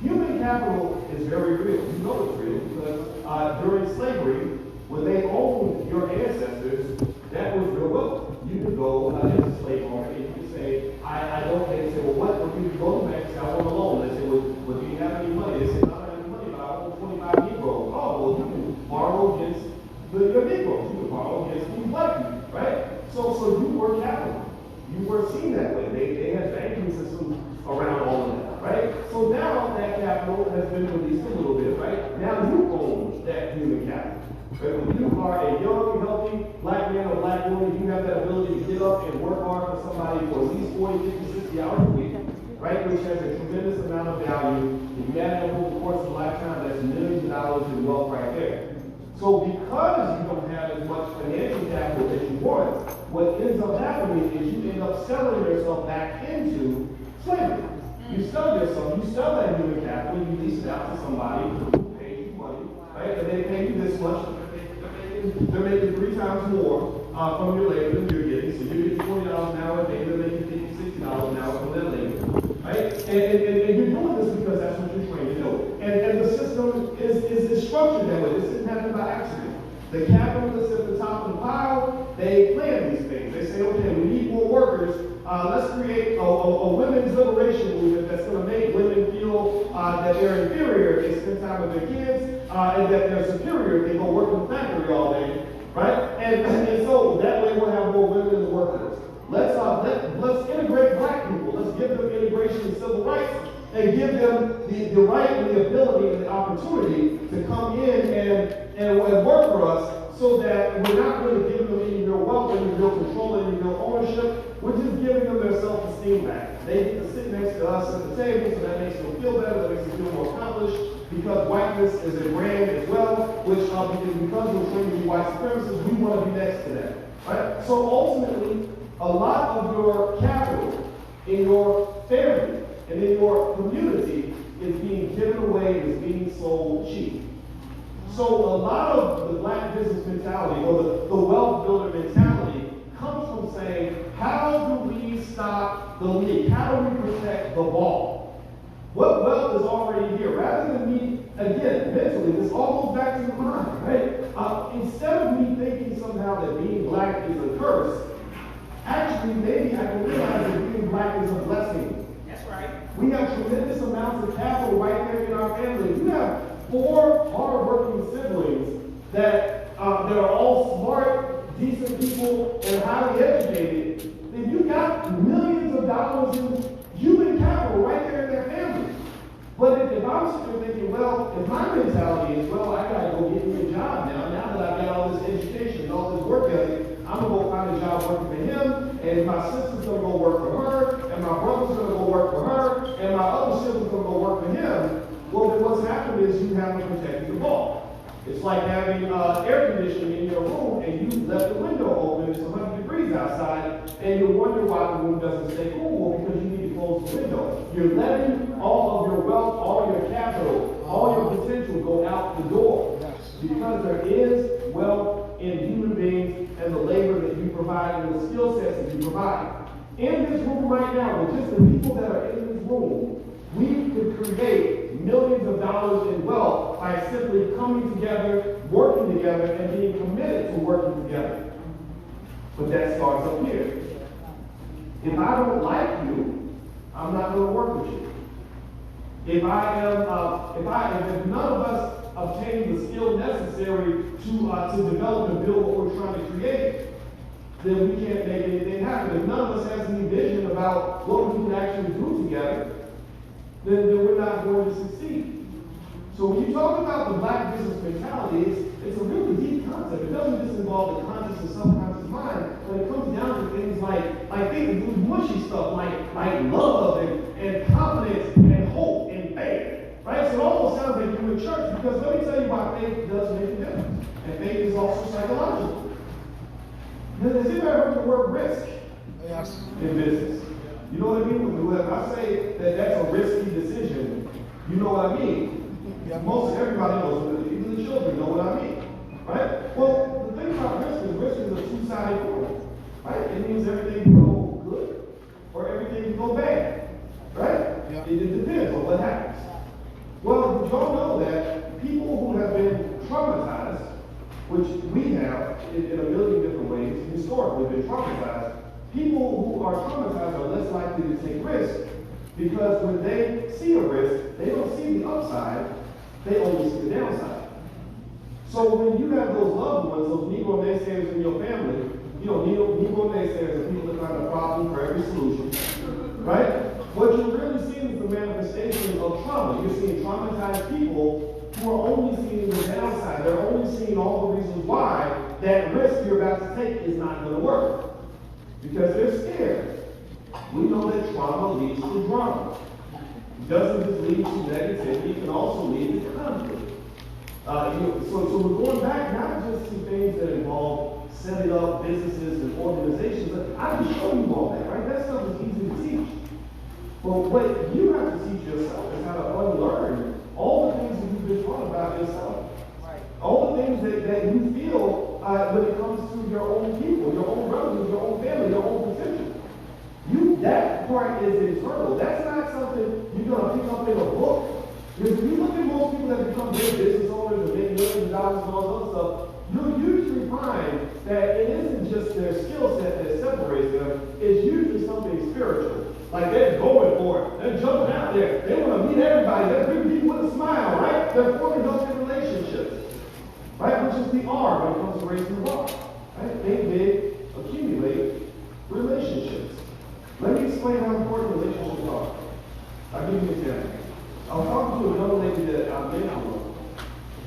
Human capital is very real. You know it's real because during slavery, when they owned your ancestors, that was real wealth. You could go as a slave owner and you could say, I don't, they say, well, what? When you go to the bank, say, I want a loan. They say, well, do you have any money? They say, I don't have any money, but I own 25 Negroes. Oh, well, you can borrow against your Negroes. You can borrow against the black people, right? So you were capital. You were seen that way. They had banking systems around all of that, right? So now that capital has been released a little bit, right? Now you own that human capital. Right? When you are a young, healthy black man or black woman, you have that ability to get up and work hard for somebody for at least 40, 50, 60 hours a week, right? Which has a tremendous amount of value. If you add it over the course of a lifetime, that's millions of dollars in wealth right there. So because you don't have as much financial capital as you want, what ends up happening is you end up selling yourself back into slavery. You sell yourself, you sell that human capital, you lease it out to somebody who pays you money, right? And they pay you this much. They're making 3 times more from your labor than you're getting. So you're getting $20 an hour a day, they're making $50, $60 an hour from their labor, right? And you're doing this because that's what you're trained to do. And the system is structured that way. This didn't happen by accident. The capitalists at the top of the pile, they plan these things. They say, okay, we need more workers. Let's create a women's liberation movement that's going to make women feel that they're inferior if they spend time with their kids, and that they're superior if they go work in the factory all day, right? And so that way we'll have more women in the workforce. Let's integrate black people. Let's give them integration and civil rights, and give them the right and the ability and the opportunity to come in and work for us, so that we're not really giving them any real wealth, any real control, any real ownership. We're just giving them their self-esteem back. They get to sit next to us at the table, so that makes them feel better, that makes them feel more accomplished, because whiteness is a brand as well, which because we're trained to be white supremacists, we want to be next to that. Right? So ultimately, a lot of your capital in your family and in your community is being given away, is being sold cheap. So a lot of the black business mentality, or the wealth builder mentality, comes from saying, how do we stop the leak? How do we protect the ball? What wealth is already here? Rather than me, again, mentally, this all goes back to the mind, right? Instead of me thinking somehow that being black is a curse, actually, maybe I can realize that being black is a blessing. That's right. We have tremendous amounts of capital right there in our family. We have 4 hard-working siblings that are all smart, decent people, and highly educated. Then you got millions of dollars in human capital right there in their family. But if I'm sitting there thinking, well, if my mentality is, well, I got to go get me a job now that I've got all this education and all this work ethic, I'm going to go find a job working for him, and my sister's gonna go work for her, and my brother's gonna go work for her, and my other sister's gonna go work for him, well, then what's happened is you haven't protected the ball. It's like having air conditioning in your room and you left the window open, it's 100 degrees outside, and you wonder why the room doesn't stay cool because you need to close the window. You're letting all of your wealth, all your capital, all your potential go out the door. Because there is wealth in human beings and the labor that you provide and the skill sets that you provide. In this room right now, with just the people that are in this room, we could create millions of dollars in wealth by simply coming together, working together, and being committed to working together. But that starts up here. If I don't like you, I'm not going to work with you. If none of us obtain the skill necessary to develop and build what we're trying to create, then we can't make anything happen. If none of us has any vision about what we can actually do together, then we're not going to succeed. So when you talk about the black business mentality, it's a really deep concept. It doesn't just involve the conscious and subconscious mind, but it comes down to things like things mushy stuff like love and confidence and hope and faith. Right? So it almost sounds like you're in church, because let me tell you why faith does make a difference. And faith is also psychological. Has anybody heard the word risk? Yes. In business? You know what I mean? When I say that that's a risky decision, you know what I mean. Yeah. Most everybody knows, even the children know what I mean. Right? Well, the thing about risk is a two-sided coin. Right? It means everything can go good or everything can go bad. Right? Yeah. It depends on what happens. Well, did y'all know that people who have been traumatized, which we have in a million different ways, historically been traumatized, people who are traumatized are less likely to take risks, because when they see a risk, they don't see the upside, they only see the downside. So when you have those loved ones, those Negro naysayers in your family, you know, Negro naysayers are people that find a problem for every solution, right? What you're really seeing is the manifestation of trauma. You're seeing traumatized people who are only seeing the downside. They're only seeing all the reasons why that risk you're about to take is not going to work. Because they're scared. We know that trauma leads to drama. It doesn't just lead to negativity, it can also lead to conflict. So we're going back not just to things that involve setting up businesses and organizations. I can show you all that, right? That stuff is easy to teach. But what you have to teach yourself is how to unlearn all the things that you've been taught about yourself. Right. All the things that you feel when it comes to your own people, your own relatives, your own family, your own potential. That part is internal. That's not something you're going to pick up in a book. Because if you look at most people that become big business owners and make millions of dollars and all this other stuff, you'll usually find that it isn't just their skill set that separates them, it's usually something spiritual. Like they're going for it. They're jumping out there. They want to meet everybody. They're greeting people with a smile, right? They're forming healthy relationships. Right? Which is the R when it comes to raising the bar. Right? Think big, accumulate relationships. Let me explain how important relationships are. I'll give you an example. I was talking to a young lady that I'm mentoring,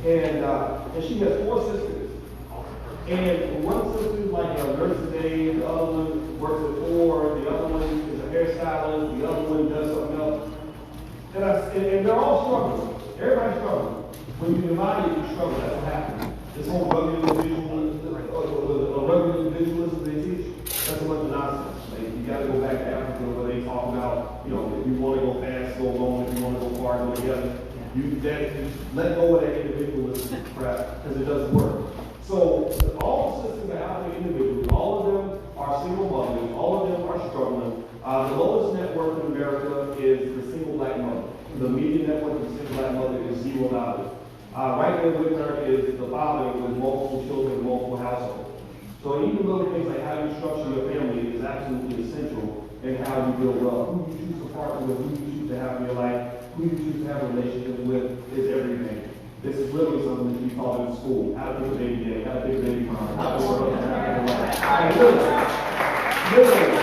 and she has 4 sisters. And one sister's like a nurse's aide, the other one works at Ford, the other one is a hairstylist, the other one does something else. And they're all struggling. Everybody's struggling. When you divide it, you struggle. That's what happens. This whole rugged individualism they teach, that's a bunch of nonsense. You got to go back to Africa where they talk about, if you want to go fast, go alone. If you want to go far, go together. You let go of that individualism crap, because it doesn't work. So all the sisters are out there individually. All of them are single mothers. All of them are struggling. The lowest net worth in America is the single black mother. The median net worth of the single black mother is $0. Right there with her is the father with multiple children, multiple households. So even little things like how you structure your family is absolutely essential in how you build wealth. Who you choose to partner with, who you choose to have in your life, who you choose to have a relationship with is everything. This is literally something that you taught in school. How to pick a baby daddy, how to pick a baby mom, how to work on that. Literally.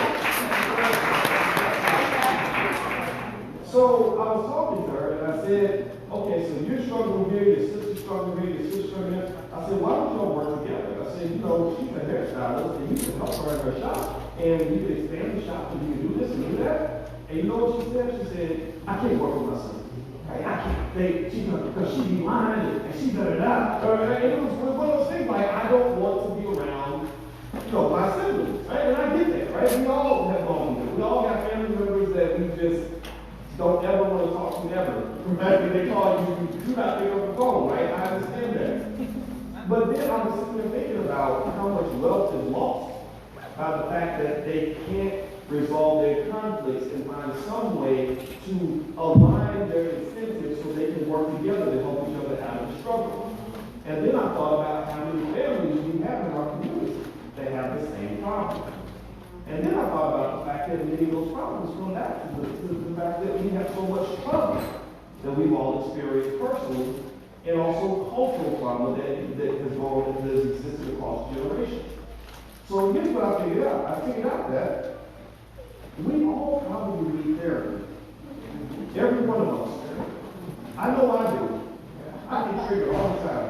So I was talking to her and I said, okay, so you're struggling here, your sister's struggling here, your sister's struggling here. I said, why don't y'all work together? I said, you know, she's a hairstylist, and you can help her in her shop, and you can expand the shop, and you can do this and do that. And you know what she said? She said, I can't work with my son. Right? I can't. Because she be lying, and she da-da-da. And it was one of those things, like, I don't want to be around, you know, my siblings, right? And I get that, right? We all have gone through that. We all have family members that we just don't ever want to talk to ever. Right? And they call you, do not pick up the phone, right? I understand that. But then I was sitting there thinking about how much wealth is lost by the fact that they can't resolve their conflicts and find some way to align their incentives so they can work together to help each other out of the struggle. And then I thought about how many families we have in our community that have the same problem. And then I thought about the fact that many of those problems come back to the fact that we have so much trauma that we've all experienced personally, and also cultural trauma that has existed across generations. So here's what I figured out. I figured out that we all probably need therapy. Every one of us. I know I do. I get triggered all the time.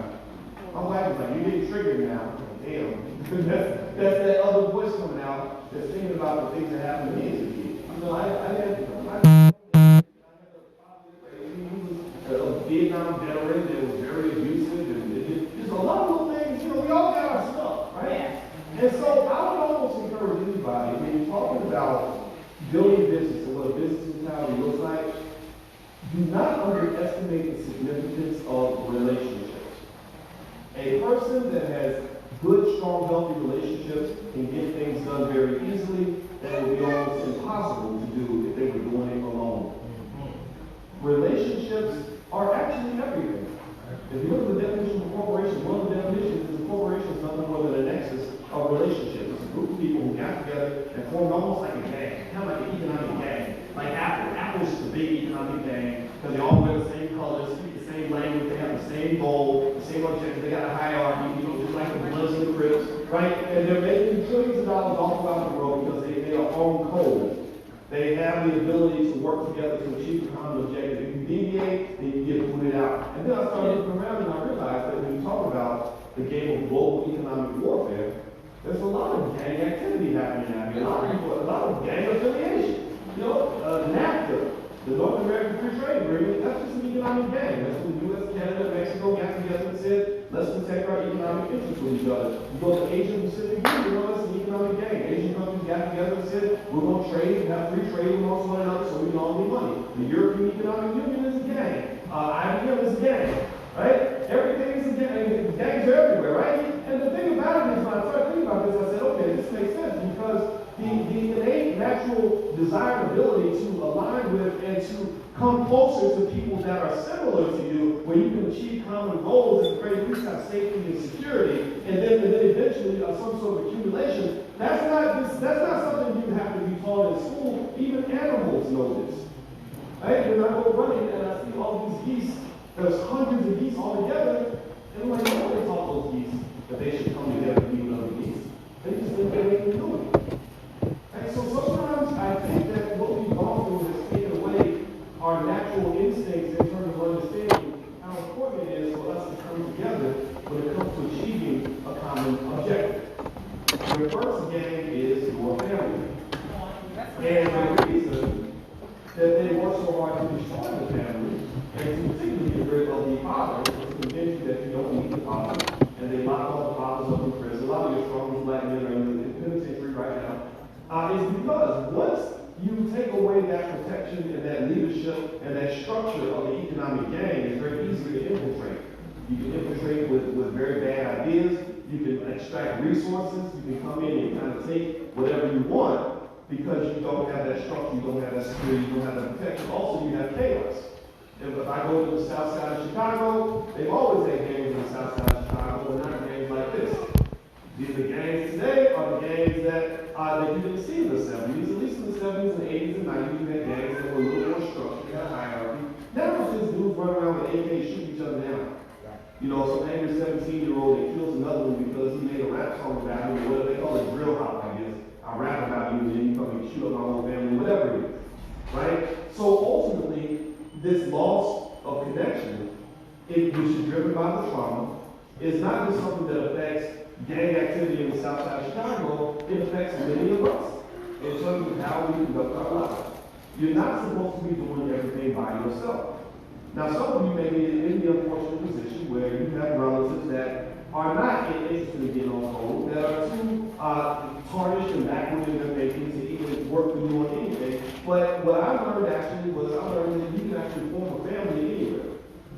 My wife is like, you're getting triggered now. Damn. that's that other voice coming out that's thinking about the things that happened to me as a kid. You know, I had a Vietnam veteran that was very abusive, and there's a lot of little things, you know, we all got our stuff, right? Yeah. And so I would almost encourage anybody, when you're talking about building business and what a business mentality looks like, do not underestimate the significance of relationships. A person that has good, strong, healthy relationships can get things done very easily that would be almost impossible to do if they were doing it alone. Relationships are actually everything. If you look at the definition of a corporation, one of the definitions is a corporation is nothing more than a nexus of relationships. It's a group of people who got together and formed almost like a gang, kind of like an economic gang. Like Apple. Apple's just a big economic gang because they all wear the same colors, speak the same language, they have the same goal, the same objective, they got a hierarchy, you know, just like the Bloods and the Crips, right? And they're making trillions of dollars all throughout the world because they are on code. They have the ability to work together to achieve a common objective. If you deviate, then you get booted out. And then I started looking around and I realized that when you talk about the game of global economic warfare, there's a lot of gang activity happening out here. A lot of gang affiliation. You know, NAFTA, the North American Free Trade Agreement, that's just an economic gang. That's when the U.S., Canada, Mexico got together and said, let's protect our economic interests with each other. You go to Asia Pacific Union, you know, that's an economic gang. Asian countries got together and said, we're going to trade and have free trade amongst one another so we can all make money. The European Economic Union is a gang. IBM is a gang, right? Everything is a gang. Gangs are everywhere, right? And the thing about it is, when I started thinking about this, I said, okay, this makes sense because the innate natural desire and ability to align with and to come closer to people that are similar to you, where you can achieve common goals and create at least have safety and security, and then eventually some sort of accumulation. That's not something you have to be taught in school. Even animals know this. Right? When I go running and I see all these geese, there's hundreds of geese all together, and I'm like, nobody taught those geese that they should come together and be with other geese. They just think they can do it. And so sometimes I think that what we've gone through has taken away our natural instincts in terms of understanding how important it is for us to come together when it comes to achieving a common objective. The first game is your family. And the reason that they work so hard to destroy the family and to particularly get rid of the father is to convince you that you don't need the father. And they lock all the fathers up in prison. A lot of your strongest black men are in the penitentiary right now. Is because once you take away that protection and that leadership and that structure of the economic gang, it's very easy to infiltrate. You can infiltrate with very bad ideas. You can extract resources. You can come in and kind of take whatever you want because you don't have that structure, you don't have that security, you don't have that protection. Also, you have chaos. If I go to the south side of Chicago, they've always had gangs in the south side of Chicago, but not gangs like this. The gangs today are the gangs that you didn't see in the 70s. At least in the 70s and 80s and 90s, you had gangs that were a little more structured, had a hierarchy. Now it's just dudes running around with AK shooting each other down. You know, some angry 17-year-old that kills another one because he made a rap song about him, or whatever they call it, drill hop, I guess. I rap about you, and then you come and shoot up my whole family, whatever it is. Right? So ultimately, this loss of connection, which is driven by the trauma, It's not just something that affects gang activity in the south side of Chicago, it affects many of us in terms of how we conduct our lives. You're not supposed to be doing everything by yourself. Now, some of you may be in the unfortunate position where you have relatives that are not interested in getting on hold, that are too tarnished and backward in their thinking to even work with you on anything. But what I learned actually was I learned that you can actually form a family anywhere.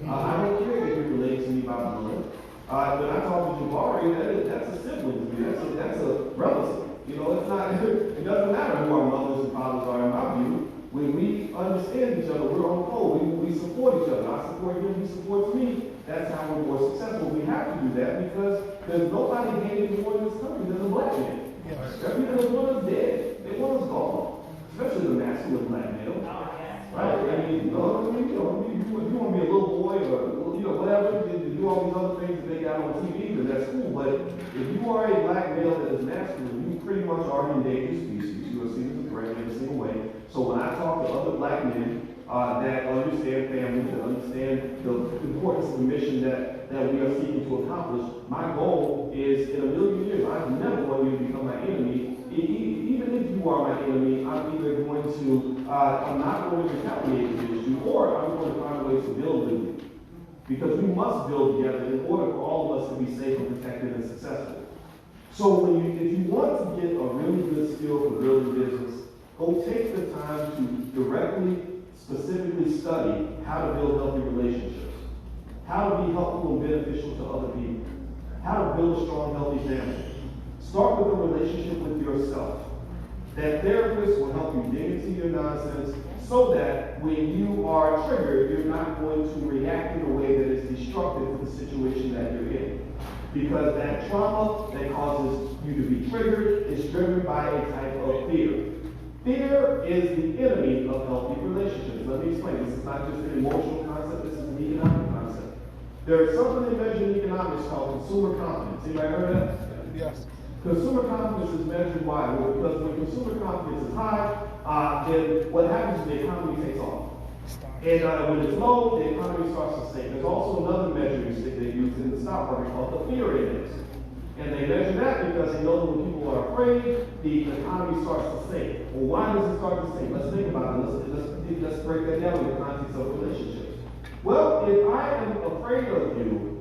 I don't care if you're related to me by blood. When I talk to Jabari, that's a sibling to me. That's a relative. You know, it's not. It doesn't matter who our mothers and fathers are in my view. When we understand each other, we're on code. We support each other. I support you, he supports me. That's how we're more successful. We have to do that because there's nobody hating more in this country than a black man. Yes. Because one is dead. They want us gone. Especially the masculine black male. Right? I mean, you want to be a little boy or whatever, you do all these other things that they got on TV, then that's cool. But if you are a black male that is masculine, you pretty much are an endangered species. You are seen as a threat in every single way. So when I talk to other black men that understand family, that understand the importance of the mission that we are seeking to accomplish, my goal is in a million years, I'm never going to become my enemy. Even if you are my enemy, I'm either going to, I'm not going to retaliate against you, or I'm going to find ways to build with you. Because we must build together in order for all of us to be safe and protected and successful. So if you want to get a really good skill for building business, go take the time to directly, specifically study how to build healthy relationships, how to be helpful and beneficial to other people, how to build a strong, healthy family. Start with a relationship with yourself. That therapist will help you dig into your nonsense so that when you are triggered, you're not going to react in a way that is destructive to the situation that you're in. Because that trauma that causes you to be triggered is driven by a type of fear. Fear is the enemy of healthy relationships. Let me explain. This is not just an emotional concept, this is an economic concept. There is something they measure in economics called consumer confidence. Anybody heard of that? Yes. Consumer confidence is measured why? Well, because when consumer confidence is high, then what happens is the economy takes off. And when it's low, the economy starts to sink. There's also another measuring stick they use in the stock market called the fear index. And they measure that because they know that when people are afraid, the economy starts to sink. Well, why does it start to sink? Let's think about it. Let's break that down in the context of relationships. Well, if I am afraid of you,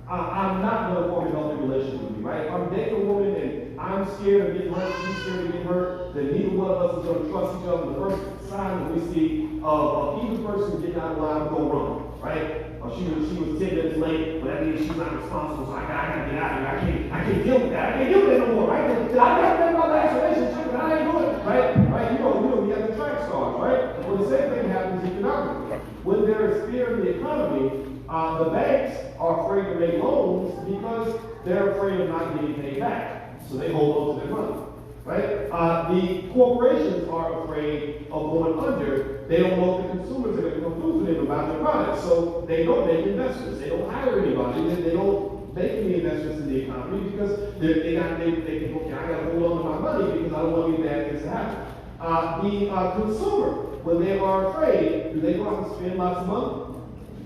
I'm not going to form a healthy relationship with you, right? If I'm dating a woman and I'm scared of getting hurt, she's scared of getting hurt, then neither one of us is going to trust each other. The first sign that we see of either person getting out of line, go run, right? Or she was 10 minutes late, but that means she's not responsible, so I gotta get out of here. I can't deal with that. I can't deal with it no more, right? I gotta think about the relationship, but I ain't doing it, right? You know, we got the track stars, right? Well, the same thing happens economically. When there is fear in the economy, the banks are afraid to make loans because they're afraid of not getting paid back. So they hold on to their money, right? The corporations are afraid of going under. They don't know if the consumers are going to come through to them about their products. So they don't make investments. They don't hire anybody. They don't make any investments in the economy because they think, okay, I got to hold on to my money because I don't want any bad things to happen. The consumer, when they are afraid, do they go out and spend lots of money?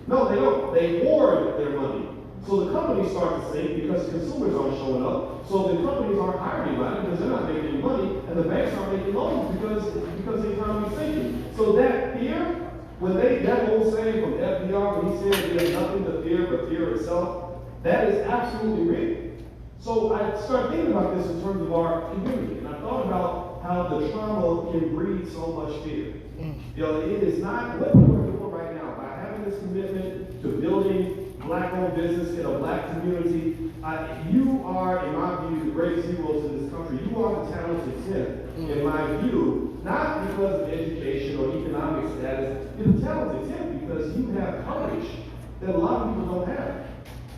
No, they don't. They hoard their money. So the companies start to sink because consumers aren't showing up. So the companies aren't hiring anybody because they're not making any money, and the banks aren't making loans because the economy is sinking. So that fear, that whole saying from FDR when he said there's nothing to fear but fear itself, that is absolutely real. So I started thinking about this in terms of our community, and I thought about how the trauma can breed so much fear. You know, it is not what we're doing right now by having this commitment to building black-owned business in a black community. You are, in my view, the greatest heroes in this country. You are the talented 10th, in my view, not because of education or economic status. You're the talented 10th because you have courage that a lot of people don't have.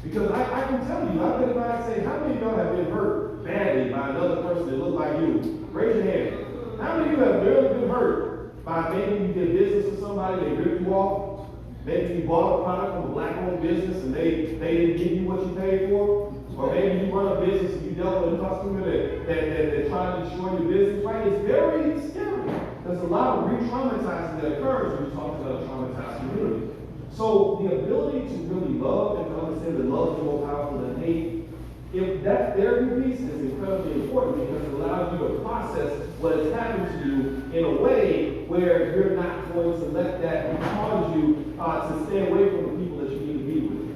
Because I can tell you, I've been by and say, how many of y'all have been hurt badly by another person that looks like you? Raise your hand. How many of you have really been hurt by maybe you did business with somebody, they ripped you off? Maybe you bought a product from a black-owned business and they didn't give you what you paid for? Or maybe you run a business and you dealt with a customer that tried to destroy your business, right? It's very scary. There's a lot of re-traumatizing that occurs when you talk about a traumatized community. So the ability to really love and to understand that love is more powerful than hate, if that therapy piece is incredibly important because it allows you to process what has happened to you in a way where you're not going to let that cause you to stay away from the people that you need to be with.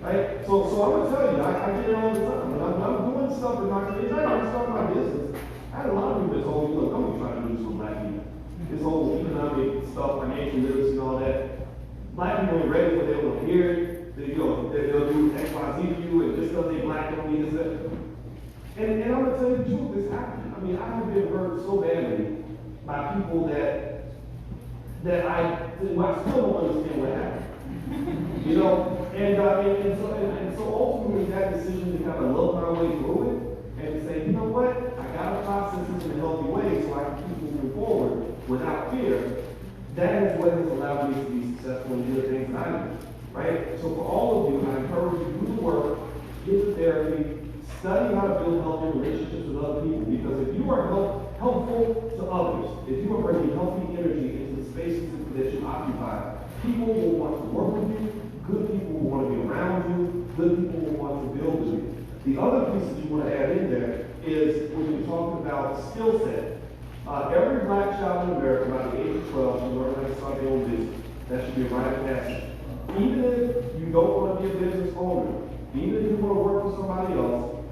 Right? So I'm going to tell you, I get it all the time. When I'm doing stuff in my career, I'm starting my business. I had a lot of people that told me, look, I'm going to try to do this for black people. This whole economic stuff, financial literacy and all that. Black people ain't ready for it, they want to hear it. They'll do X, Y, Z for you, and just because they black don't mean this, that. And I'm going to tell you the truth, this happened. I mean, I have been hurt so badly by people that I still don't understand what happened. You know? And so ultimately that decision to kind of love my way through it and to say, you know what, I got to process this in a healthy way so I can keep moving forward without fear. That is what has allowed me to be successful in the things that I do. Right? So for all of you, I encourage you to do the work, get the therapy, study how to build healthy relationships with other people. Because if you are helpful to others, if you are bringing healthy energy into the spaces that you occupy, people will want to work with you, good people will want to be around you, good people will want to build with you. The other piece that you want to add in there is when you're talking about skill set. Every black child in America by the age of 12 should learn how to start their own business. That should be a rite of passage. Even if you don't want to be a business owner, even if you want to work for somebody else,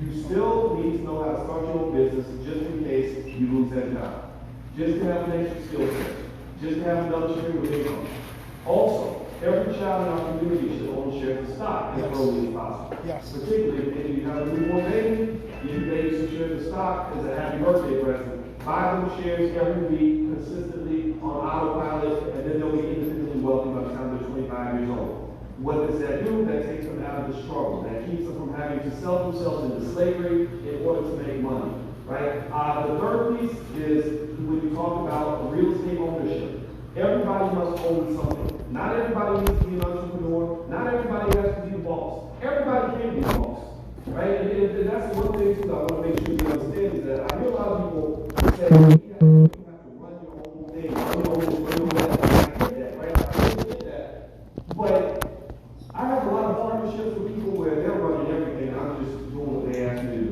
you still need to know how to start your own business just in case you lose that job. Just to have an extra skill set. Just to have another stream of income. Also, every child in our community should own shares of stock as early as possible. Yes. Particularly if you have a newborn baby, give your baby some shares of stock as a happy birthday present. Buy them shares every week, consistently on autopilot, and then they'll be independently wealthy by the time they're 25 years old. What does that do? That takes them out of the struggle. That keeps them from having to sell themselves into slavery in order to make money. Right? The third piece is when you talk about real estate ownership. Everybody must own something. Not everybody needs to be an entrepreneur. Not everybody has to be the boss. Everybody can be the boss. Right? And that's one thing too that I want to make sure you understand is that I hear a lot of people say, you have to run your own thing, run your own that. I get that, right? I get that. But I have a lot of partnerships with people where they're running everything, I'm just doing what they ask me to do.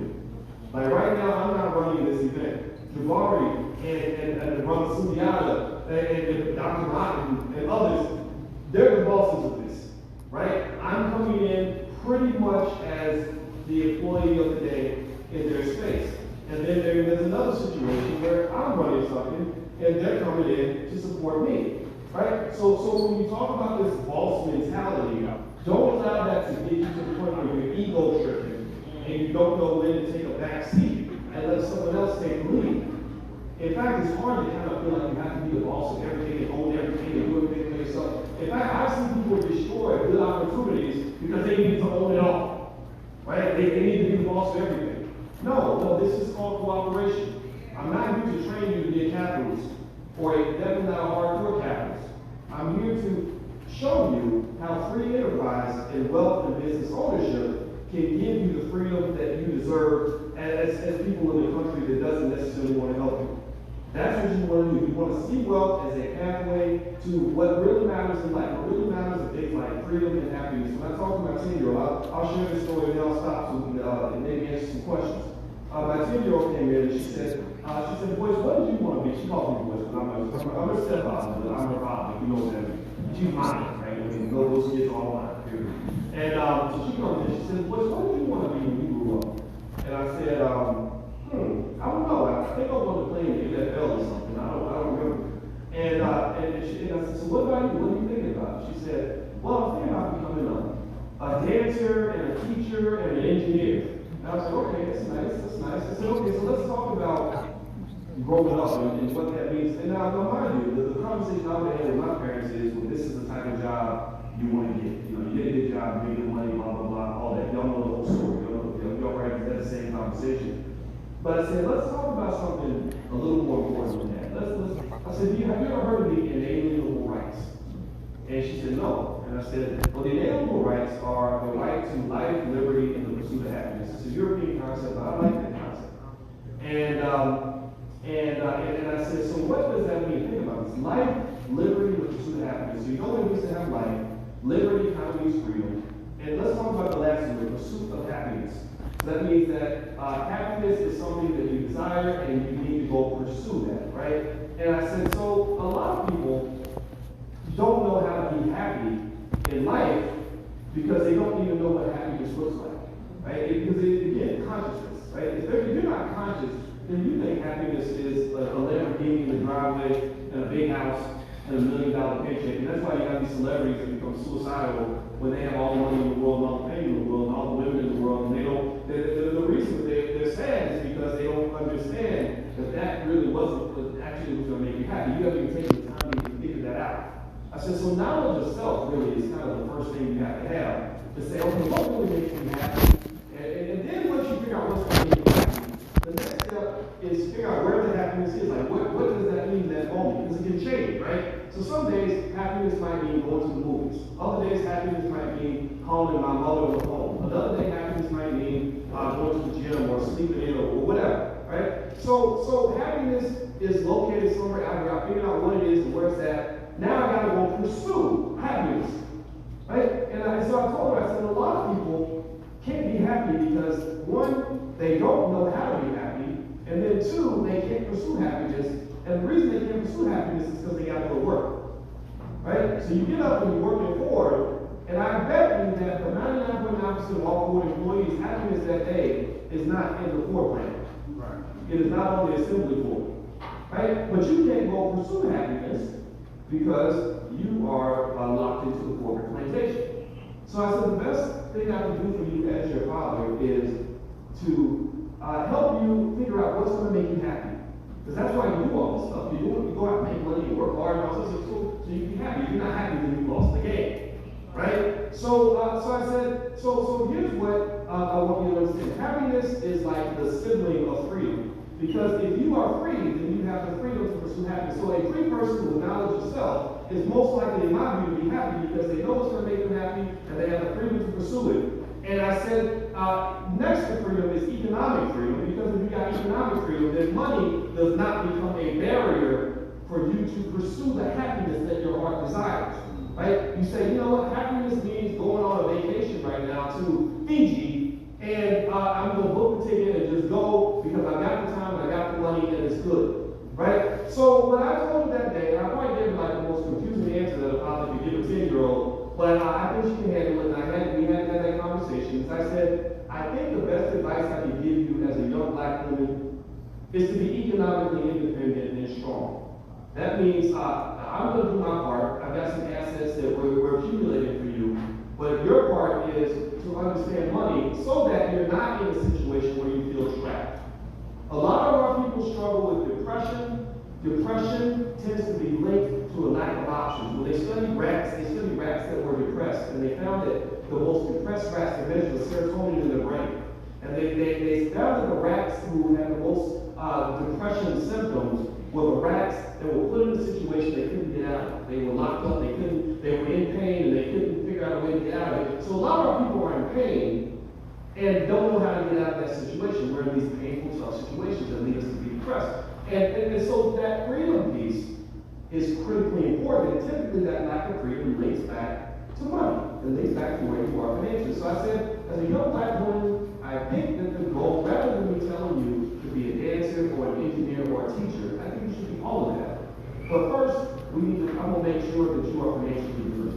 Like right now, I'm not running this event. Jabari and Ron Subiata and Dr. Martin and others, they're the bosses of this, right? I'm coming in pretty much as the employee of the day in their space. And then there's another situation where I'm running something and they're coming in to support me, right? So when you talk about this boss mentality, don't allow that to get you to the point where you're ego tripping and you don't know when to take a back seat and let someone else take the lead. In fact, it's hard to kind of feel like you have to be the boss of everything and own everything and do everything for yourself. In fact, I've seen people destroy good opportunities because they need to own it all. Right? They need to be the boss of everything. No, this is called cooperation. I'm not here to train you to be a capitalist or definitely not a hardcore capitalist. I'm here to show you how free enterprise and wealth and business ownership can give you the freedom that you deserve as people in a country that doesn't necessarily want to help you. That's what you want to do. You want to see wealth as a pathway to what really matters in life. What really matters are things like freedom and happiness. When I talk to my 10-year-old, I'll share this story and then I'll stop and maybe answer some questions. My 10-year-old came in and she said, Boyce, what did you want to be? She called me Boyce, but I'm her stepfather, but I'm her father, if you know what that means. She's mine, right? I mean, those kids are all mine, period. And so she comes in and she said, Boyce, what did you want to be when you grew up? And I said, I don't know. I think I wanted to play in the NFL or something. I don't remember. And I said, so what about you? What are you thinking about? She said, well, I'm thinking about becoming a dancer and a teacher and an engineer. And I was like, okay, that's nice. I said, okay, so let's talk about growing up and what that means. And now, mind you, the conversation I would have with my parents is, well, this is the type of job you want to get. You know, you get a good job, you get good money, blah, blah, blah, all that. Y'all know the whole story. Y'all probably had the same conversation. But I said, let's talk about something a little more important than that. I said, have you ever heard of the inalienable rights? And she said, no. And I said, well, the inalienable rights are the right to life, liberty, and the pursuit of happiness. It's a European concept, but I like that concept. And I said, so what does that mean? Think about this. Life liberty with the pursuit of happiness. So you know what it means to have life. Liberty kind of means freedom. And let's talk about the last one, the pursuit of happiness. That means that happiness is something that you desire and you need to go pursue that, right? And I said, so a lot of people don't know how to be happy in life because they don't even know what happiness looks like, right? Because again, consciousness, right? If you're not conscious, then you think happiness is a Lamborghini in the driveway and a big house and $1 million paycheck. And that's why you have these celebrities that become suicidal when they have all the money in the world, and all the fame in the world, and all the women in the world, and they don't. The reason they're sad is because they don't understand that really wasn't what actually was going to make you happy. You haven't even taken the time to even figure that out. I said, so knowledge of self really is kind of the first thing you have to say, okay, what really makes me happy? And then once you figure out what's going to make you happy, the next step is figure out where the happiness is. Like, what does that mean in that moment? Because it can change, right? So some days, happiness might mean going to the movies. Other days, happiness might mean calling my mother on the phone. Another day, happiness might mean going to the gym or sleeping in or whatever, right? So happiness is located somewhere out here. I figured out what it is and where it's at. Now I got to go pursue happiness, right? And so I told her, I said, a lot of people can't be happy because, one, they don't know how to be happy, and then two, they can't pursue happiness. And the reason they can't pursue happiness is because they got to go to work, right? So you get up and you're working forward, and I bet you that for 99.9% of all Ford employees, happiness that day is not in the Ford plant. Right. It is not on the assembly floor, right? But you can't go pursue happiness because you are locked into the corporate plantation. So I said the best thing I can do for you as your father is to help you figure out what's going to make you happy. Because that's why you do all this stuff. You go out and make money, you work hard, and all this stuff, so you can be happy. If you're not happy, then you lost the game, right? So I said, so here's what I want you to understand. Happiness is like the sibling of freedom. Because if you are free, then you have the freedom to pursue happiness. So a free person with knowledge of self is most likely, in my view, to be happy because they know what's going to make them happy and they have the freedom to pursue it. And I said, next to freedom is economic freedom, because if you got economic freedom, then money does not become a barrier for you to pursue the happiness that your heart desires. Right? You say, you know what, happiness means going on a vacation right now to Fiji, and I'm going to book the ticket and just go because I got the time, I got the money, and it's good. Right? So what I told her that day, and I probably gave her like the most confusing answer that a father could give a 10-year-old, but I think she can handle it, and we had that conversation. So I said, I think the best advice I can give you as a young black woman is to be economically independent and strong. That means I'm going to do my part. I've got some assets that we're accumulating for you, but your part is to understand money so that you're not in a situation where you feel trapped. A lot of our people struggle with depression. Depression tends to be linked to a lack of options. When they study rats that were depressed, and they found that the most depressed rats they measured the serotonin in their brain. And they found that the rats who had the most depression symptoms were the rats that were put in a situation they couldn't get out of. They were locked up, they were in pain, and they couldn't figure out a way to get out of it. So a lot of our people are in pain and don't know how to get out of that situation. We're in these painful, tough situations that lead us to be depressed. And so that freedom piece is critically important, and typically that lack of freedom links back to money. It links back to where you are financially. So I said, as a young black woman, I think that the goal, rather than me telling you to be a dancer or an engineer or a teacher, I think you should be all of that. But first, I'm going to make sure that you are financially good.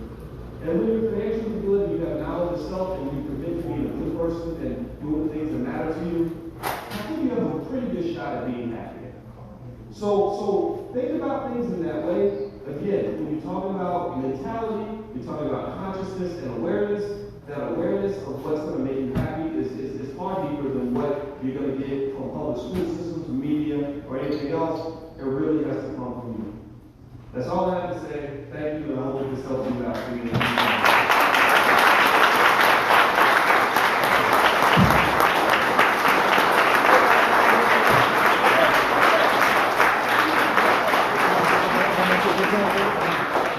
And when you're financially good, you have knowledge of self, and you commit to being a good person and doing the things that matter to you, I think you have a pretty good shot at being happy. So think about things in that way. Again, when you're talking about mentality, you're talking about consciousness and awareness. That awareness of what's going to make you happy is far deeper than what you're going to get from public school systems, media, or anything else. It really has to come from you. That's all I have to say. Thank you, and I hope this helps you out.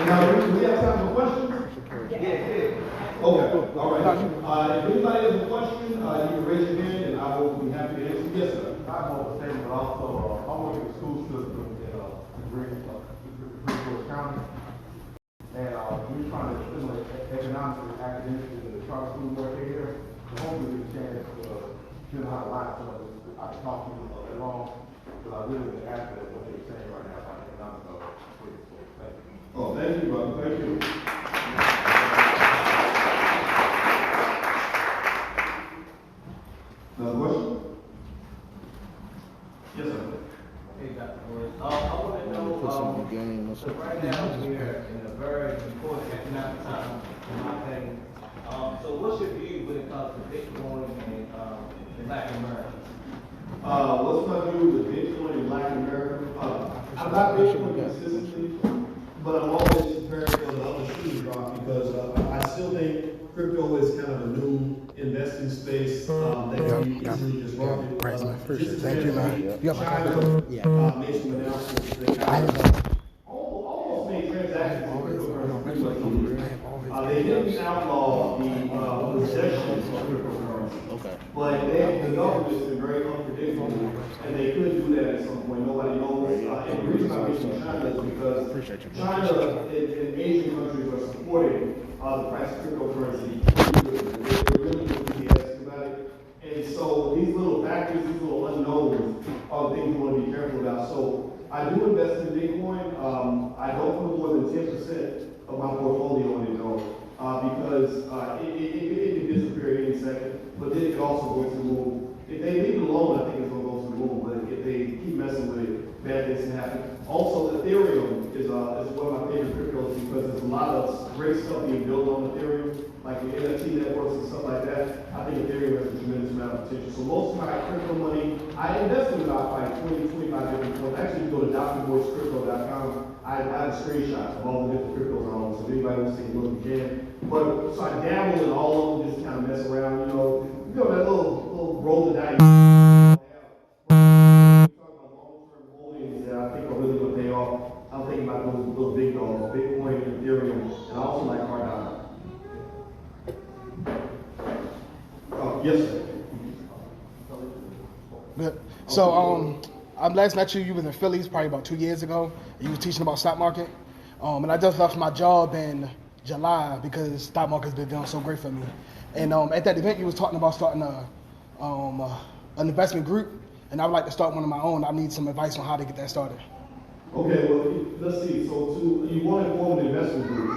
Now, do we have time for questions? Yeah. Okay, all right. If anybody has a question, you can raise your hand and I will be happy to answer. Yes, sir. not more of a statement, but also, I work in the school system in Green County. And we're trying to stimulate economically, academically, in the charter school work here. So hopefully we can know how to lie some of this. I can talk to you along, because I really been after what they're saying right now about economic development. Thank you. Oh, thank you, brother. Thank you. Another question? Yes, sir. Hey, Dr. Boyce. I want to know, so right now we're in a very important economic time, in my opinion. So what's your view when it comes to Bitcoin and Black Americans? What's my view with Bitcoin and Black America? I'm not Bitcoin consistently, but I'm always prepared for the other shoe to drop because I still think crypto is kind of a new investing space that can be easily disrupted. Thank you, man. China made some announcements that almost made transactions in cryptocurrency. They didn't outlaw the possession of cryptocurrency, but the government has been very unpredictable, and they could do that at some point. Nobody knows. And the reason I mention China is because China and Asian countries are supporting the price of cryptocurrency. They're really enthusiastic about it. And so these little factors, these little unknowns are the things we want to be careful about. So I do invest in Bitcoin. I don't put more than 10% of my portfolio in it though, because it can disappear at any second, but then it can also go to the moon. If they leave it alone, I think it's going to go to the moon, but if they keep messing with it, bad things can happen. Also, Ethereum is one of my favorite cryptos because there's a lot of great stuff being built on Ethereum, like the NFT networks and stuff like that. I think Ethereum has a tremendous amount of potential. So most of my crypto money, I invest in about like 20, 25 different coins. Actually, you go to drboycecrypto.com. I have screenshots of all the different cryptos I own. So if anybody wants to take a look, you can. But so I dabble in all of them, just kind of mess around, you know that little roll the dice. I think are really going to pay off. I'm thinking about those little big dogs, Bitcoin, Ethereum, and I also like Cardano. Yes, sir. Good. So, I last met you. You was in Philly probably about 2 years ago. You was teaching about stock market, and I just left my job in July because stock market's been doing so great for me. And at that event, you was talking about starting an investment group, and I would like to start one of my own. I need some advice on how to get that started. Okay, well, let's see. So, you want to form an investment group?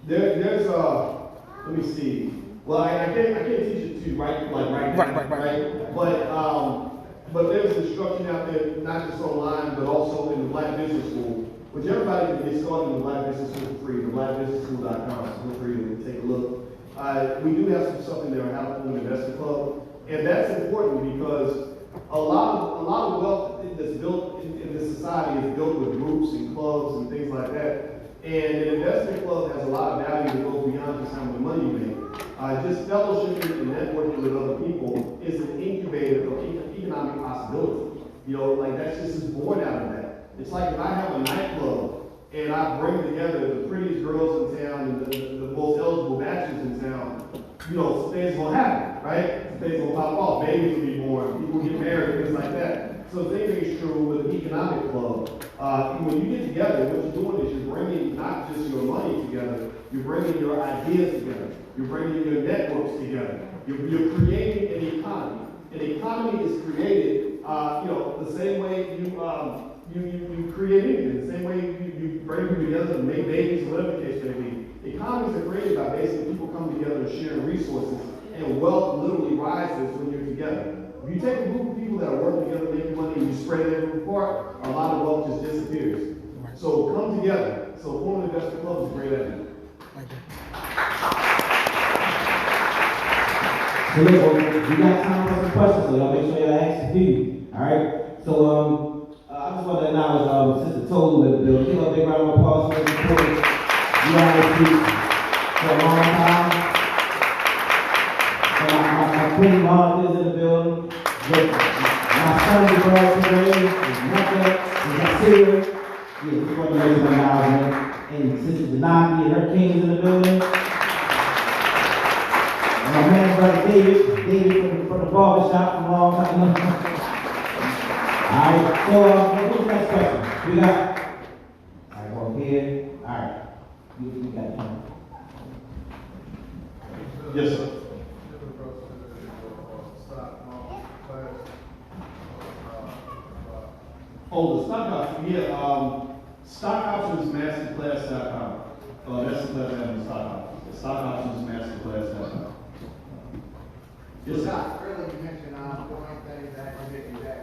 There's let me see. Well, I can't teach it to you right now, but there's instruction out there, not just online, but also in the Black Business School, which everybody can get started in the Black Business School for free, the blackbusinessschool.com. So feel free to take a look. We do have something there, how to form an investment club, and that's important because a lot of wealth that's built in this society is built with groups and clubs and things like that. And an investment club has a lot of value that goes beyond just how much money you make. Just fellowshipping and networking with other people is an incubator of economic possibility. You know, like that's just born out of that. It's like if I have a nightclub and I bring together the prettiest girls in town and the most eligible bachelors in town, you know, things will happen, right? Things will pop off, babies will be born, people get married, things like that. So the same thing is true with an economic club. When you get together, what you're doing is you're bringing not just your money together, you're bringing your ideas together, you're bringing your networks together, you're creating an economy. An economy is created, the same way you create anything, the same way you bring people together and make babies, whatever the case may be. Economies are created by basically people coming together and sharing resources, and wealth literally rises when you're together. If you take a group of people that are working together, making money, and you spread it apart, a lot of wealth just disappears. So come together. So forming an investment club is a great idea. Thank you. So look, we got time for some questions, so y'all make sure y'all ask a few. Alright? So I just want to acknowledge Sister Tolu in the building. Give a big round of applause for the support. You guys speak for a long time. My queen mom is in the building. My son is brought today. His mother is Nasir. Yeah, just want to raise my acknowledgement. And Sister Janaki and her kings in the building. And my man, brother David from from the barber shop from all time. Alright, so what's the next question? We got, alright, go here. Alright, you got it. Yes, sir. Oh, the stock option, yeah, stockoptionsmasterclass.com. That's the class I have in stock options. Stockoptionsmasterclass.com. Yes, sir. Scott, earlier you mentioned doing things that can make you back.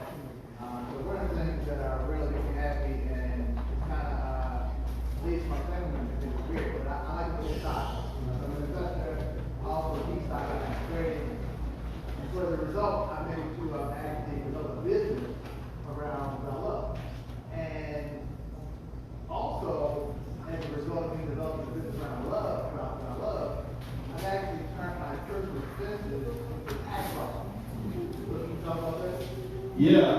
So one of the things that really make me happy and kind of leads my family members in the weird, but I like to do stocks. I'm an investor, also a stock and trading. And so as a result, I'm able to actually develop a business around what I love. And also, as a result of me developing a business around what I love, I've actually turned my personal expenses into tax law. So can you talk about that? Yeah,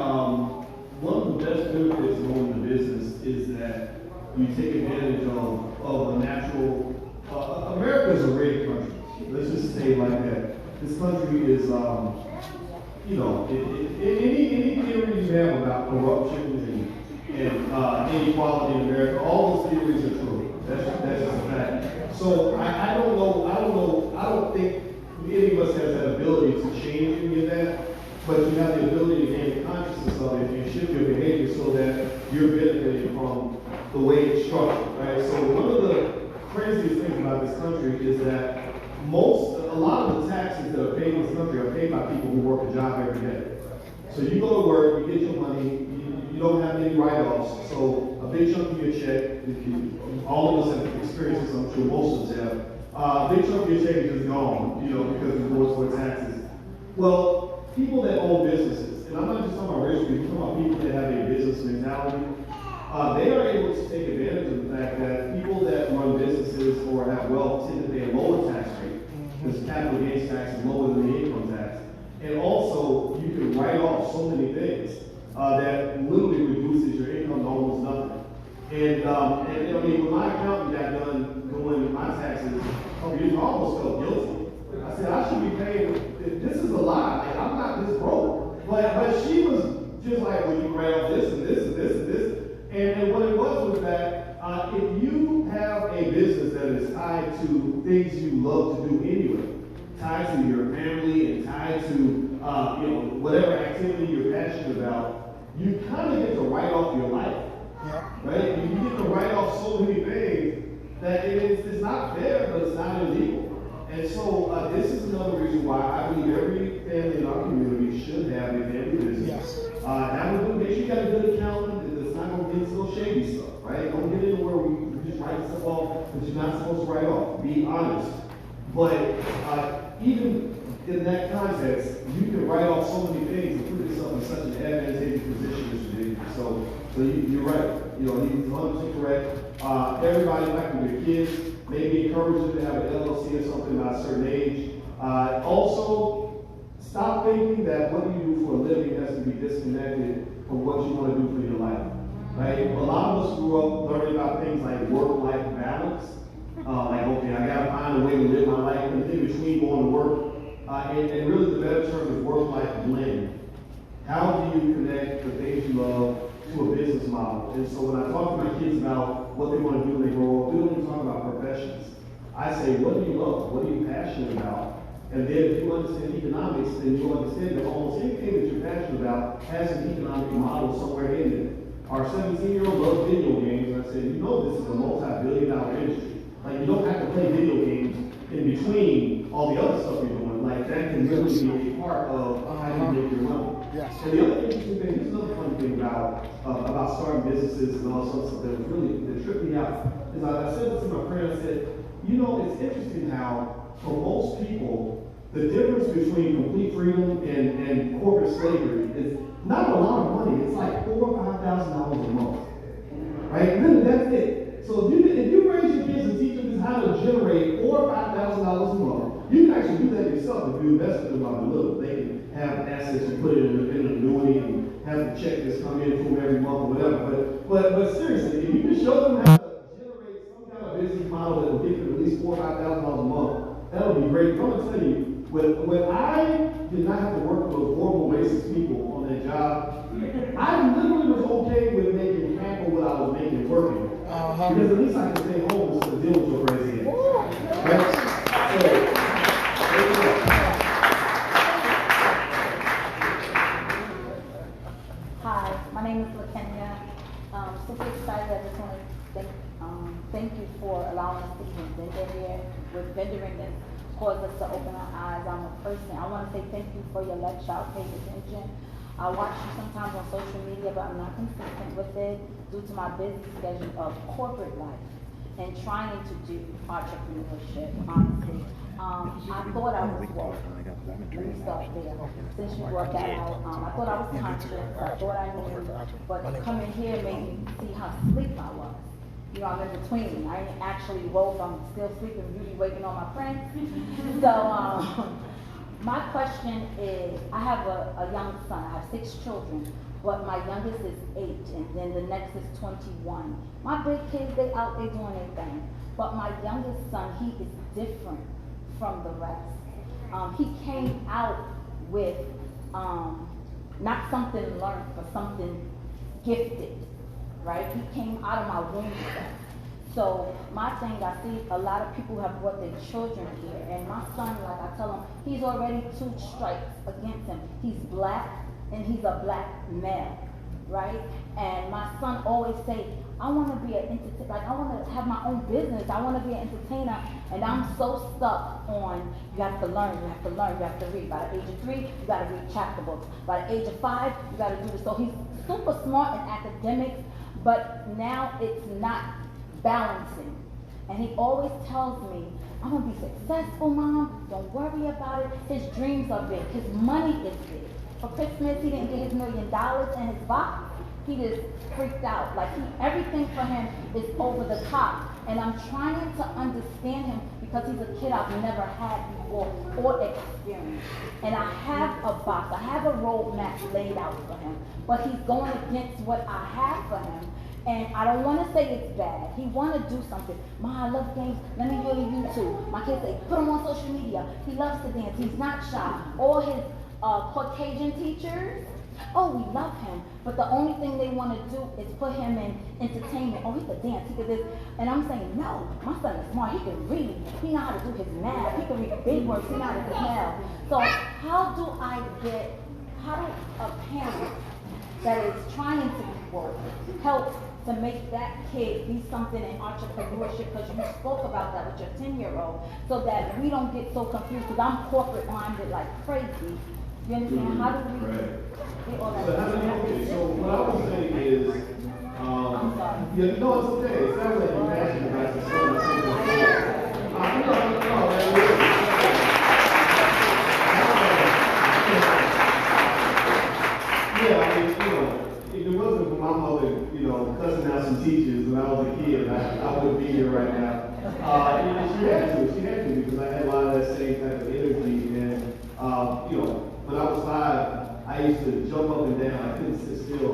one of the best benefits of owning a business is that you take advantage of a natural, America is a rare country. Let's just say it like that. This country is, you know, any theories you have about corruption and inequality in America, all those theories are true. That's just a fact. So I don't think any of us has that ability to change any of that, but you have the ability to gain consciousness of it and shift your behavior so that you're benefiting from the way it's structured, right? So one of the craziest things about this country is that a lot of the taxes that are paid in this country are paid by people who work a job every day. So you go to work, you get your money, you don't have any write-offs, so a big chunk of your check, all of us have experienced this, I'm sure most of us have, a big chunk of your check is just gone, you know, because it goes for taxes. Well, people that own businesses, and I'm not just talking about rich people, I'm talking about people that have a business mentality, they are able to take advantage of the fact that people that run businesses or have wealth tend to pay a lower tax rate, because capital gains tax is lower than the income tax. And also, you can write off so many things that literally reduces your income to almost nothing. And I mean, when my accountant got done doing my taxes, I almost felt guilty. I said, I should be paying, this is a lie, like, I'm not this broke. But she was just like, well, you write off this and this and this and this. And what it was that if you have a business that is tied to things you love to do anyway, tied to your family and tied to whatever activity you're passionate about, you kind of get to write off your life. Yeah. Right? You get to write off so many things that it's not fair, but it's not illegal. And so this is another reason why I believe every family in our community should have a family business. Yes. Make sure you got a good accountant that's not going to get into no shady stuff, right? Don't get into where we just write stuff off that you're not supposed to write off. Be honest. But even in that context, you can write off so many things and put yourself in such an advantageous position as you did. So you're right. You know, he's 100% correct. Everybody, like with your kids, maybe encourage them to have an LLC or something by a certain age. Also, stop thinking that what you do for a living has to be disconnected from what you want to do for your life. Right? A lot of us grew up learning about things like work-life balance. Like, okay, I got to find a way to live my life in between going to work. And really the better term is work-life blend. How do you connect the things you love to a business model? And so when I talk to my kids about what they want to do when they grow up, we don't even talk about professions. I say, what do you love? What are you passionate about? And then if you understand economics, then you understand that almost anything that you're passionate about has an economic model somewhere in it. Our 17-year-old loves video games, and I said, you know this is a multi-billion-dollar industry. Like, you don't have to play video games in between all the other stuff you're doing. Like, that can really be a part of how you make your money. Yes. And the other interesting thing, here's another funny thing about starting businesses and all sorts of stuff that tripped me out, is I said this to my friend, I said, you know, it's interesting how, for most people, the difference between complete freedom and corporate slavery is not a lot of money. It's like $4,000 or $5,000 a month. Right? Really, that's it. So if you raise your kids and teach them how to generate $4,000 or $5,000 a month, you can actually do that yourself if you invest in them by the little. They can have assets and put it in an annuity and have the check that's come in from every month or whatever. But seriously, if you can show them how to generate some kind of business model that will give them at least $4,000 or $5,000 a month, that would be great. But I'm going to tell you, When I did not have to work with those horrible racist people on that job, I literally was okay with making half of what I was making working. Because at least I can stay home instead of deal with your crazy ass. Right? So, there you go. Hi, my name is LaKenya. Super excited. I just want to thank you for allowing us to even vendor here. With vendoring that caused us to open our eyes. I'm a person. I want to say thank you for your lecture. I'll pay attention. I watch you sometimes on social media, but I'm not consistent with it due to my busy schedule of corporate life and trying to do entrepreneurship, honestly. I thought I was woke. Let me start there. Since you brought that out, I thought I was conscious. I thought I knew. But coming here made me see how asleep I was. You know, I'm in between. I ain't actually woke. I'm still sleeping, usually waking on my friends. So, my question is, I have a young son. I have 6 children, but my youngest is 8, and then the next is 21. My big kids, they out there doing their thing. But my youngest son, he is different from the rest. He came out with not something learned, but something gifted, right? He came out of my womb. So my thing, I see a lot of people have brought their children here, and my son, like I tell him, he's already 2 strikes against him. He's black, and he's a black male, right? And my son always say, I want to be an entertainer, like I want to have my own business. I want to be an entertainer, and I'm so stuck on you have to learn, you have to learn, you have to read. By the age of 3, you got to read chapter books. By the age of 5, you got to do this. So he's super smart in academics, but now it's not balancing. And he always tells me, I'm going to be successful, Mom. Don't worry about it. His dreams are big. His money is big. For Christmas, he didn't get his $1 million in his box. He just freaked out. Like everything for him is over the top. And I'm trying to understand him because he's a kid I've never had before or experienced. And I have a box. I have a roadmap laid out for him. But he's going against what I have for him. And I don't want to say it's bad. He want to do something. Ma, I love games. Let me go to YouTube. My kids say, put him on social media. He loves to dance. He's not shy. All his Caucasian teachers, oh, we love him. But the only thing they want to do is put him in entertainment. Oh, he could dance. He could this. And I'm saying, no, my son is smart. He can read. He know how to do his math. He can read big words. He know how to do math. So how do a parent that is trying to help to make that kid be something in entrepreneurship, because you spoke about that with your 10-year-old, so that we don't get so confused, because I'm corporate minded like crazy. You understand? How do we get all that? So what I was saying is, I'm sorry. yeah, no, it's okay. It sounds like you're passionate about this yeah, I mean, if it wasn't for my mother, cussing out some teachers when I was a kid, I wouldn't be here right now. She had to, because I had a lot of that same type of energy. And, when I was 5, I used to jump up and down. I couldn't sit still.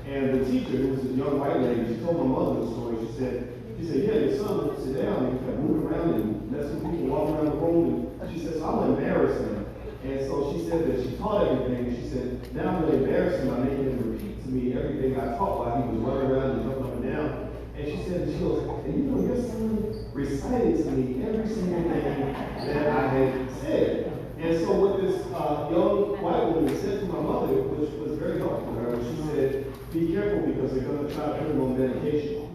And the teacher, who was a young white lady, she told my mother the story. She said, yeah, your son would sit down and he kept moving around and let some people walk around the room. And she said, so I'm embarrassing him. And so she said that she taught everything. And she said, now I'm going to embarrass him by making him repeat to me everything I taught while he was running around and jumping up and down. And she said, she goes, and your son recited to me every single thing that I had said. And so what this young white woman said to my mother, which was very helpful to her, she said, be careful because they're going to try to put him on medication.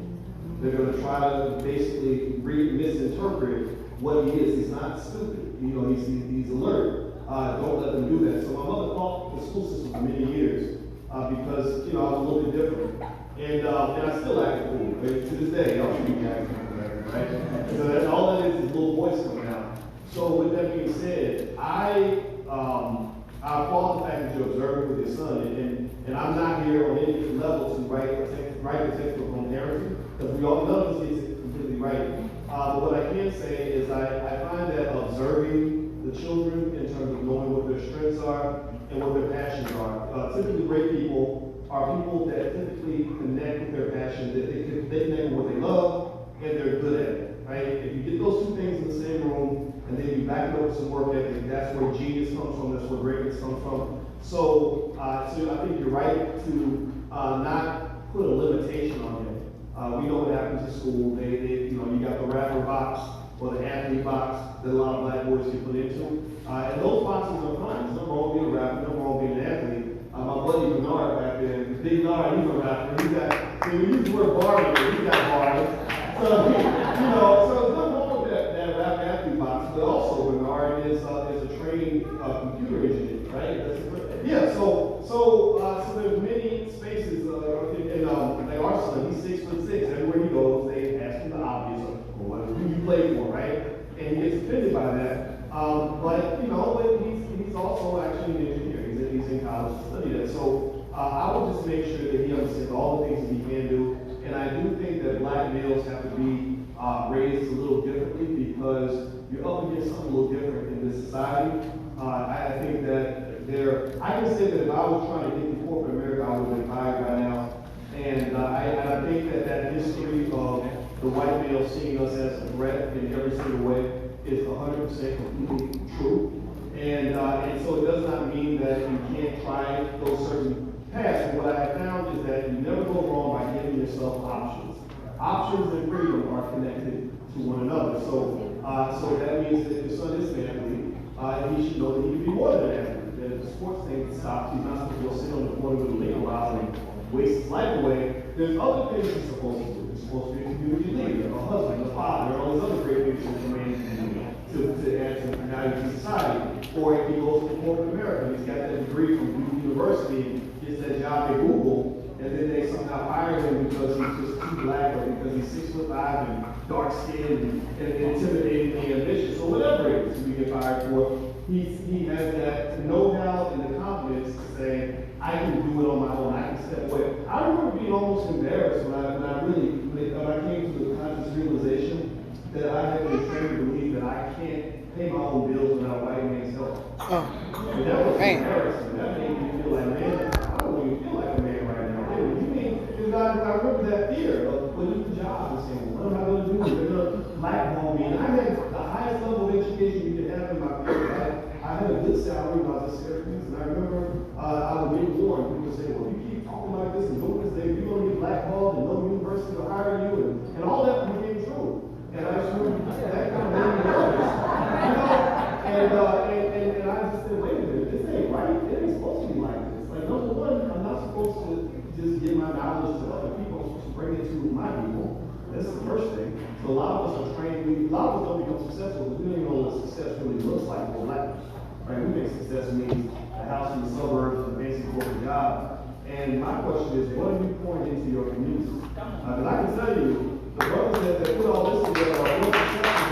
They're going to try to basically misinterpret what he is. He's not stupid. He's alert. Don't let them do that. So my mother fought the school system for many years because, I was a little bit different. And I still act a fool. Right? To this day, I'll treat you acting fool, right? So that's all that is little voice coming out. So with that being said, I applaud the fact that you're observing with your son, and I'm not here on any level to write a textbook on parenting, because we all none of us gets it completely right. But what I can say is I find that observing the children in terms of knowing what their strengths are and what their passions are. Typically, great people are people that typically connect with their passion, that they connect with what they love and they're good at it. Right? If you get those two things in the same room, and then you back it up with some work ethic. That's where genius comes from. That's where greatness comes from. So I think you're right to not put a limitation on it. We know what happens in school. You got the rapper box or the athlete box that a lot of black boys get put into. And those boxes are fine. There's nothing wrong being a rapper, nothing wrong being an athlete. My buddy Bernard back there, Big Nard, he's a rapper. When you use the word bar, he's got bars. So, so there's nothing wrong with that rap athlete box. But also, Bernard is a trained computer engineer, right? Yeah, so there's many spaces, and like Arsenal, he's 6'6". Everywhere he goes, they ask him the obvious, who you play for, right? And he gets offended by that. But he's also actually an engineer. He's in college to study that. So I would just make sure that he understands all the things that he can do. And I do think that black males have to be raised a little differently because you're up against something a little different in this society. I think that I can say that if I was trying to get into corporate America, I would have been fired by now. And I think that history of the white male seeing us as a threat in every single way is 100% completely true. And so it does not mean that you can't try those certain paths. And what I have found is that you never go wrong by giving yourself options. Options and freedom are connected to one another. So that means that if your son is an athlete, he should know that he can be more than an athlete. That if the sports thing stops, he's not supposed to go sit on the corner with a liquor bottle and waste his life away. There's other things he's supposed to do. He's supposed to be a community leader, a husband, a father, all these other great things that come in to add to value to society. Or if he goes to corporate America, he's got that degree from Duke University and gets that job at Google, and then they somehow hire him because he's just too black or because he's 6'5" and dark skinned and intimidatingly ambitious or whatever it is we get fired for. He has that know-how and the confidence to say, I can do it on my own. I can step away. I remember being almost embarrassed when I came to the conscious realization that I had been trained to believe that I can't pay my own bills without a white man's help. And that was embarrassing. That made me feel like, man, I don't even feel like a man right now. Hey, what do you mean? Because I remember that fear of putting the job and saying, well, what am I going to do? They're going to blackball me. And I had the highest level of education you could have in my field. I had a good salary when I was at Syracuse, and I remember I would get warned. People say, well, you keep talking like this and doing this, you're going to get blackballed and no university will hire you, and all that became true. And I just remember that kind of made me nervous. And I just said, wait a minute, this ain't right. It ain't supposed to be like this. Like, number one, I'm not supposed to just give my knowledge to other people. I'm supposed to bring it to my people. That's the first thing. So a lot of us are trained, a lot of us don't become successful because we don't even know what success really looks like for black people. Right? We think success means a house in the suburbs, a fancy corporate job. And my question is, what are you pouring into your community? Because I can tell you, the brothers that put all this together are real successful.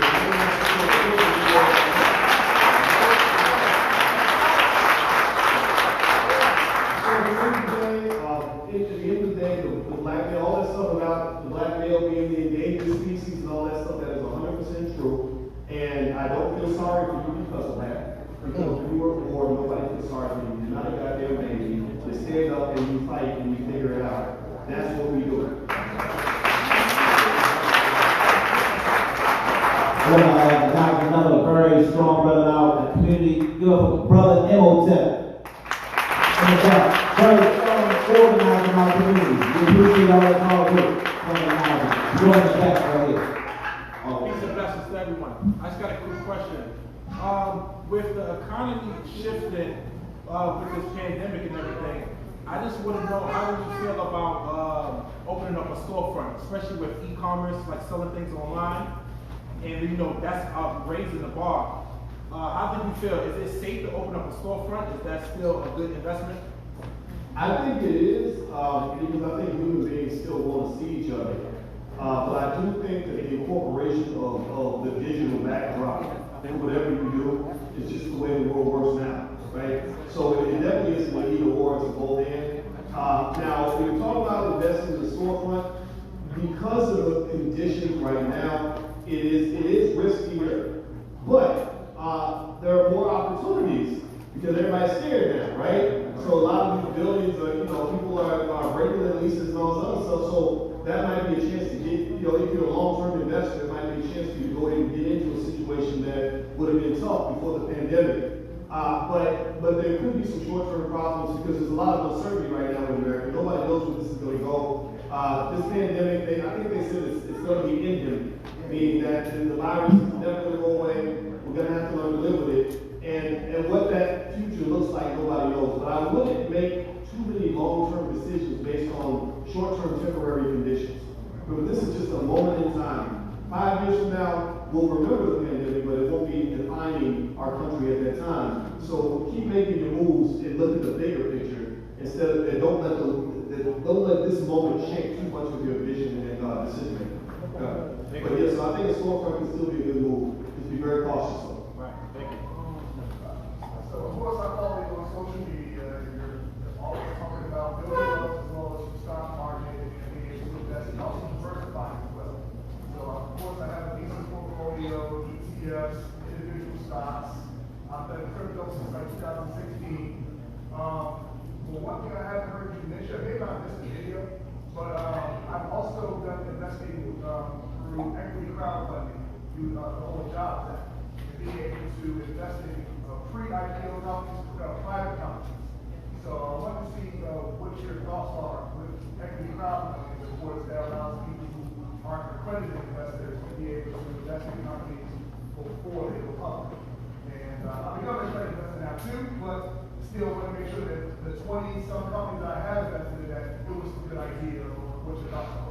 At the end of the day, the black male, all that stuff about the black male being the endangered species and all that stuff, that is 100% true. And I don't feel sorry for you because of that. Because when you work for nobody feels sorry for you. You're not a goddamn baby. You stand up and you fight and you figure it out. That's what we do. I want to acknowledge another very strong brother now in the community. Give up for brother Imhotep. Very strong organizer in our community. We appreciate all that hard work. Join us back right here. Peace and blessings to everyone. I just got a quick question. With the economy shifting with this pandemic and everything, I just want to know how do you feel about opening up a storefront, especially with e-commerce, like selling things online, and that's raising the bar. How do you feel? Is it safe to open up a storefront? Is that still a good investment? I think it is, because I think human beings still want to see each other. But I do think that the incorporation of the digital backdrop in whatever you do is just the way the world works now, right? So it definitely is like either or, it's both and. Now, when you talk about investing in the storefront, because of the conditions right now, it is riskier, but there are more opportunities because everybody's scared now, right? So a lot of these buildings are, people are regularly leases and all this other stuff. So that might be a chance to get, if you're a long-term investor, it might be a chance for you to go ahead and get into a situation that would have been tough before the pandemic. But there could be some short-term problems because there's a lot of uncertainty right now in America. Nobody knows where this is going to go. This pandemic, I think they said it's going to be endemic, meaning that the virus is never going to go away. We're going to have to learn to live with it. And what that future looks like, nobody knows. But I wouldn't make too many long-term decisions based on short-term temporary conditions. Remember, this is just a moment in time. 5 years from now, we'll remember the pandemic, but it won't be defining our country at that time. So keep making your moves and look at the bigger picture instead of, and don't let this moment shape too much of your vision and decision making. But yes, so I think a storefront can still be a good move. Just be very cautious though. Right, thank you. So of course I follow you on social media. You're always talking about building wealth as well as the stock market and being able to invest and also diversifying as well. So of course I have a decent portfolio, ETFs, individual stocks. I've been in crypto since like 2016. Well, one thing I haven't heard you mention, maybe not in this video, but I've also done investing through equity crowdfunding, through the whole Jobs Act, and being able to invest in pre-IPO companies, private companies. So I want to see what your thoughts are with equity crowdfunding. Of course, that allows people who aren't accredited investors to be able to invest in companies before they go public. And I'm becoming a accredited investor now too, but still want to make sure that the 20-some companies I have invested in, that it was a good idea or what your thoughts are.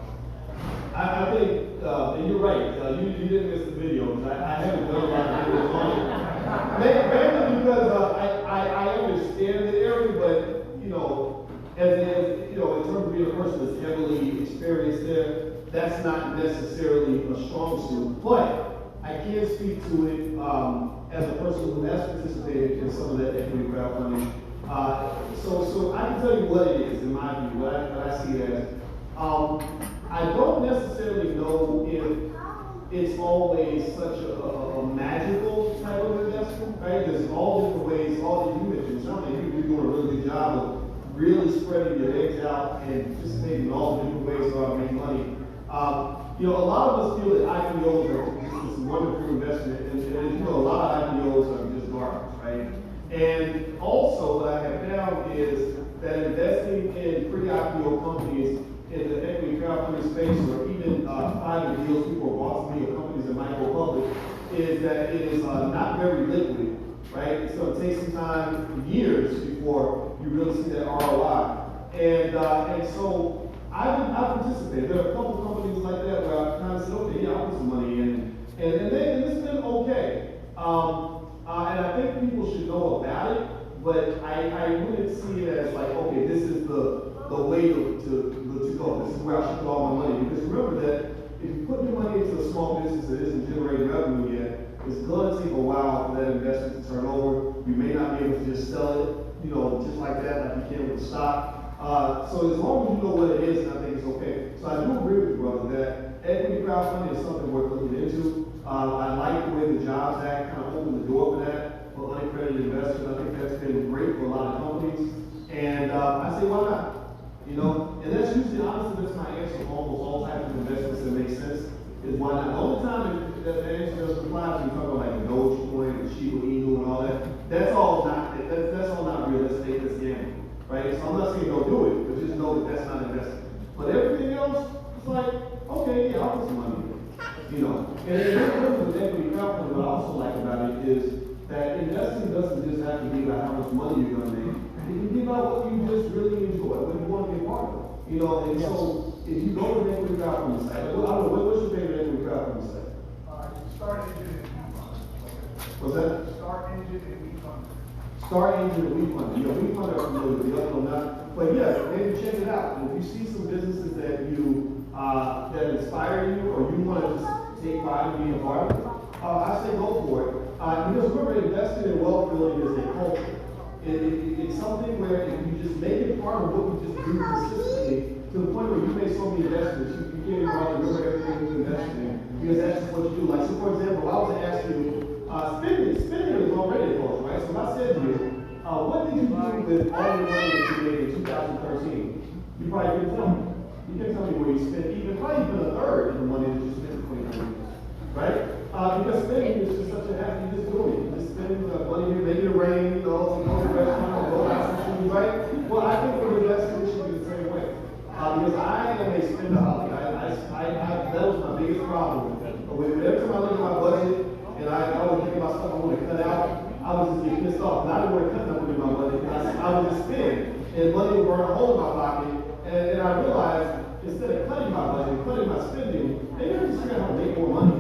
I think, and you're right, you didn't miss the video, because I haven't done a lot of videos on it. Mainly because I understand the area, but, as in terms of being a person that's heavily experienced there, that's not necessarily a strong suit. But I can speak to it as a person who has participated in some of that equity crowdfunding. So I can tell you what it is, in my view, what I see it as. I don't necessarily know if it's always such a magical type of investment, right? There's all different ways, all that you mentioned. Certainly you're doing a really good job of really spreading your eggs out and participating in all the different ways to make money. A lot of us feel that IPOs are this wonderful investment, and a lot of IPOs are just garbage, right? And also what I have found is that investing in pre-IPO companies in the equity crowdfunding space, or even private deals, people are bought to me, or companies that might go public, is that it is not very liquid, right? It's going to take some time, years, before you really see that ROI. And so I've participated. There are a couple companies like that where I've kind of said, okay, yeah, I'll put some money in, and it's been okay. And I think people should know about it, but I wouldn't see it as like, okay, this is the way to go. This is where I should put all my money. Because remember that if you put your money into a small business that isn't generating revenue yet, it's going to take a while for that investment to turn over. You may not be able to just sell it, just like that, like you can with stock. So as long as you know what it is, I think it's okay. So I do agree with you, brother, that equity crowdfunding is something worth looking into. I like the way the Jobs Act kind of opened the door for that, for unaccredited investors. I think that's been great for a lot of companies. And I say, why not? And that's usually, honestly, that's my answer for almost all types of investments that make sense, is why not? The only time that answer doesn't apply is when you talk about like the Dogecoin and Shiba Inu and all that. That's all not real. That's fake, that's gambling, right? So I'm not saying don't do it, but just know that that's not investing. But everything else, it's like, okay, yeah, I'll put some money in. And then with equity crowdfunding, what I also like about it is that investing doesn't just have to be about how much money you're going to make. It can be about what you just really enjoy, what you want to be a part of. And so if you go to the equity crowdfunding site, I don't know, what's your favorite equity crowdfunding site? Start Engine and WeFund. What's that? Start Engine and WeFund. Start Engine and WeFund. WeFund are familiar with the other one, not. But yeah, maybe check it out. And if you see some businesses that that inspire you, or you want to just take pride in being a part of it, I say go for it. Because remember, investing in wealth building is a culture. It's something where if you just make it part of what you just do consistently, to the point where you make so many investments, you can't even hardly remember everything you invested in, because that's just what you do. Like, so for example, if I was to ask you, spending is already a culture, right? So if I said to you, What did you do with all the money that you made in 2013? You probably couldn't tell me. You can tell me where you spent probably even a third of the money that you spent in 2019, right? Because spending is just such a happy, you just do it. You just spend money here, maybe the rain, to go to the restaurant, go out some food, right? Well, I think for investment, it should be the same way. Because I am a spendaholic. That was my biggest problem. Every time I look at my budget and I was thinking about stuff I want to cut out, I was just getting pissed off. And I didn't want to cut nothing in my budget. I would just spend. And money would burn a hole in my pocket. And I realized, instead of cutting my budget, cutting my spending, maybe I'm just figuring out how to make more money.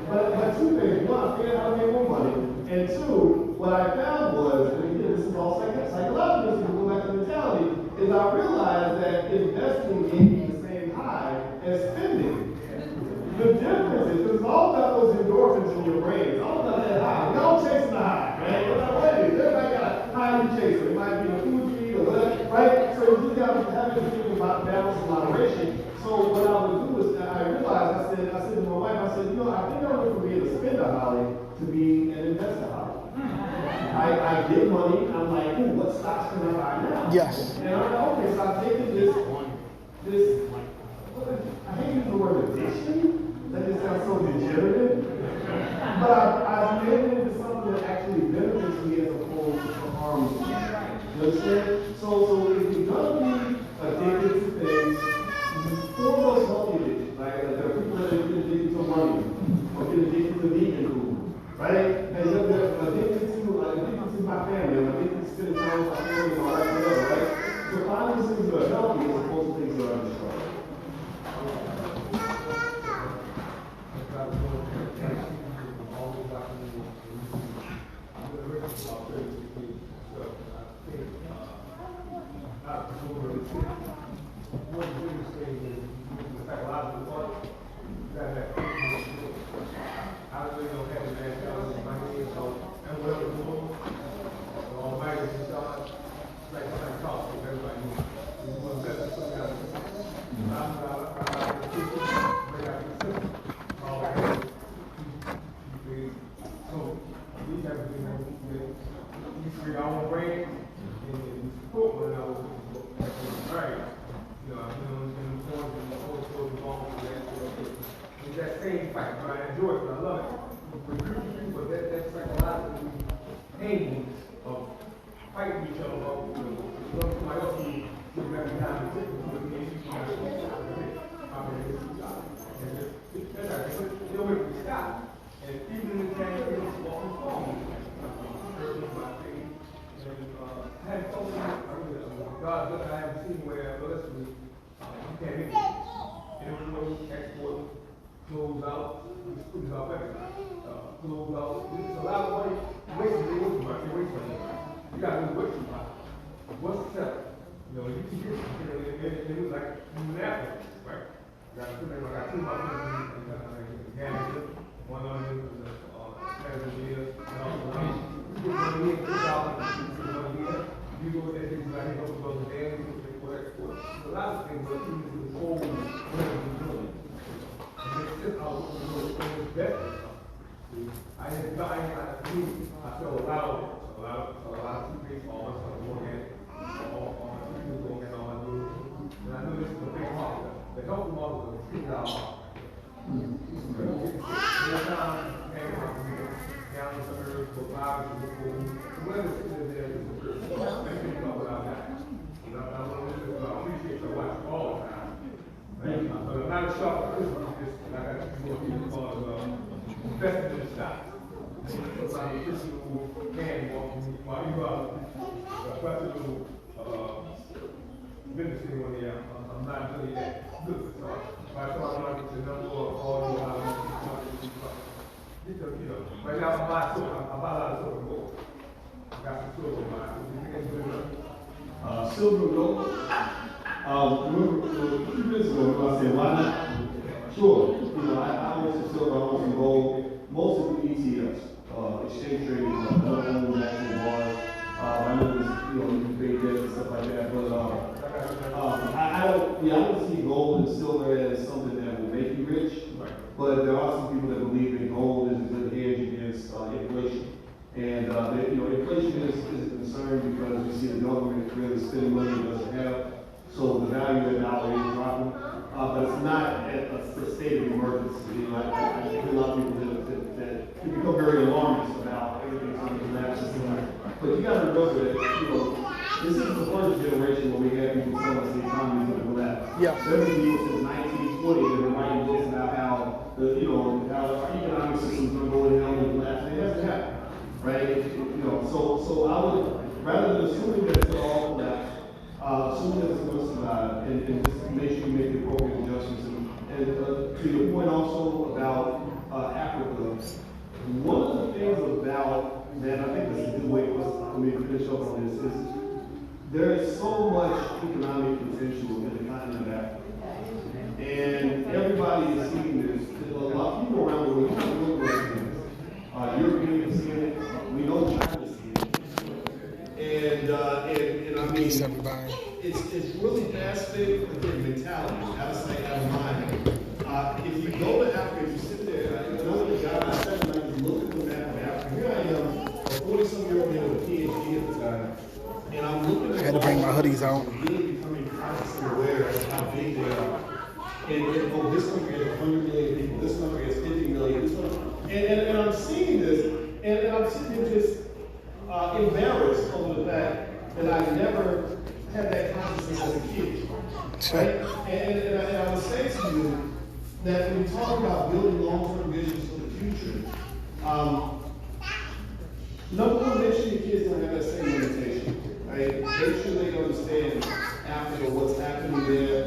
But two things. One, I figured out how to make more money. And two, what I found was, and again, this is all psychological, so we go back to mentality, is I realized that investing gave me the same high as spending. The difference is, it's all about those endorphins in your brain. It's all about that high. We're all chasing the high, right? What it is, everybody got a high you chasing. It might be a food feed or whatever, right? So you just got to have to think about balance and moderation. So what I would do is, I realized, I said to my wife, I said, I think I went from being a spendaholic to being an investorholic. I get money, I'm like, ooh, what stocks can I buy now? Yes. And I'm like, okay, so I've taken this, I hate using the word addiction. That just sounds so degenerative. But I've made it into something that actually benefits me as opposed to harms me. You understand? So if you're going to be addicted to things, foremost healthy addiction. Like there are people that get addicted to money or get addicted to vegan food. Right? And they're addicted to my family, I'm addicted to spending time with my family and my life together, right? So find those things that are healthy as opposed to things that are destructive. That same fight, but I enjoy it, I love it. But that's psychologically pain of fighting each other about somebody else who maybe down the tip of the issue. It'll make me stop. And even in the game, it's walking forward. I had so many, God, look, I haven't seen where, listen, you can't make it. Everyone export. Close out, close out everything. Close out. There's a lot of money wasted. You got to know what you buy. What's selling? You can get it was like Minneapolis, right? I got two months in one on Tanzania, and also you get money in 2000, you go there, things like you go to the dam, you export. A lot of things, but even to the whole doing. It's just how it's better. I feel allowed to be all organic, all my food. And I know this is a big market. The health model is a $6 market. Down to the earth for 5 to the food. Whatever it is there is the earth. Let's think about what I've got. I appreciate your watch all the time. But I'm not a shopper. I got more people called investing in the stock. So I'm a person who can walk while you are practical business anyway. I'm not really that good. So if I start marketing the number of all the right now I buy a lot of silver and gold. I got some silver in mine. So you think it's good? Silver and gold. Remember, a few minutes ago, I said, why not? Sure. I own some silver, I own some gold. Most of the ETFs, exchange traded, I don't own actual bars. I know there's, you can pay debts and stuff like that, but I don't see gold and silver as something that will make you rich. But there are some people that believe that gold is a good hedge against inflation. And inflation is a concern because you see the government really spending money it doesn't have. So the value of the dollar is dropping. But it's not at a state of emergency. I hear a lot of people that can become very alarmist about everything coming to that system. But you got to remember that, this is the first generation where we have people tell us the economy is going to collapse. Yeah. There have been people since 1920 that have been writing books about how how our economic system is going to go in hell and collapse. And it hasn't happened. Right? So I would, rather than assuming that it's all collapse, assuming that it's going to survive, and just make sure you make the appropriate adjustments. And to your point also about Africa, one of the things about that, I think this is a good way for me to finish up on this, is there is so much economic potential in the continent of Africa. And everybody is seeing this. A lot of people around the world, you're not the only one seeing this. Europeans seeing it. We know China's seeing it. And I mean, Peace, everybody. it's really fascinating. Again, mentality, out of sight, out of mind. If you go to Africa, if you sit there, I know the guy I said, and I just look at the map of Africa. Here I am, a 40-some-year-old man with a PhD at the time, and I'm looking at. I had to bring my hoodies out. Really becoming conscious and aware of how big they are. And this country has 100 million people. This country has 50 million. This country, and I'm seeing this, and I'm sitting here just embarrassed over the fact that I never had that consciousness as a kid. Right? And I would say to you that when you talk about building long-term visions for the future, number one, make sure your kids don't have that same limitation. Right? Make sure they understand Africa, what's happening there.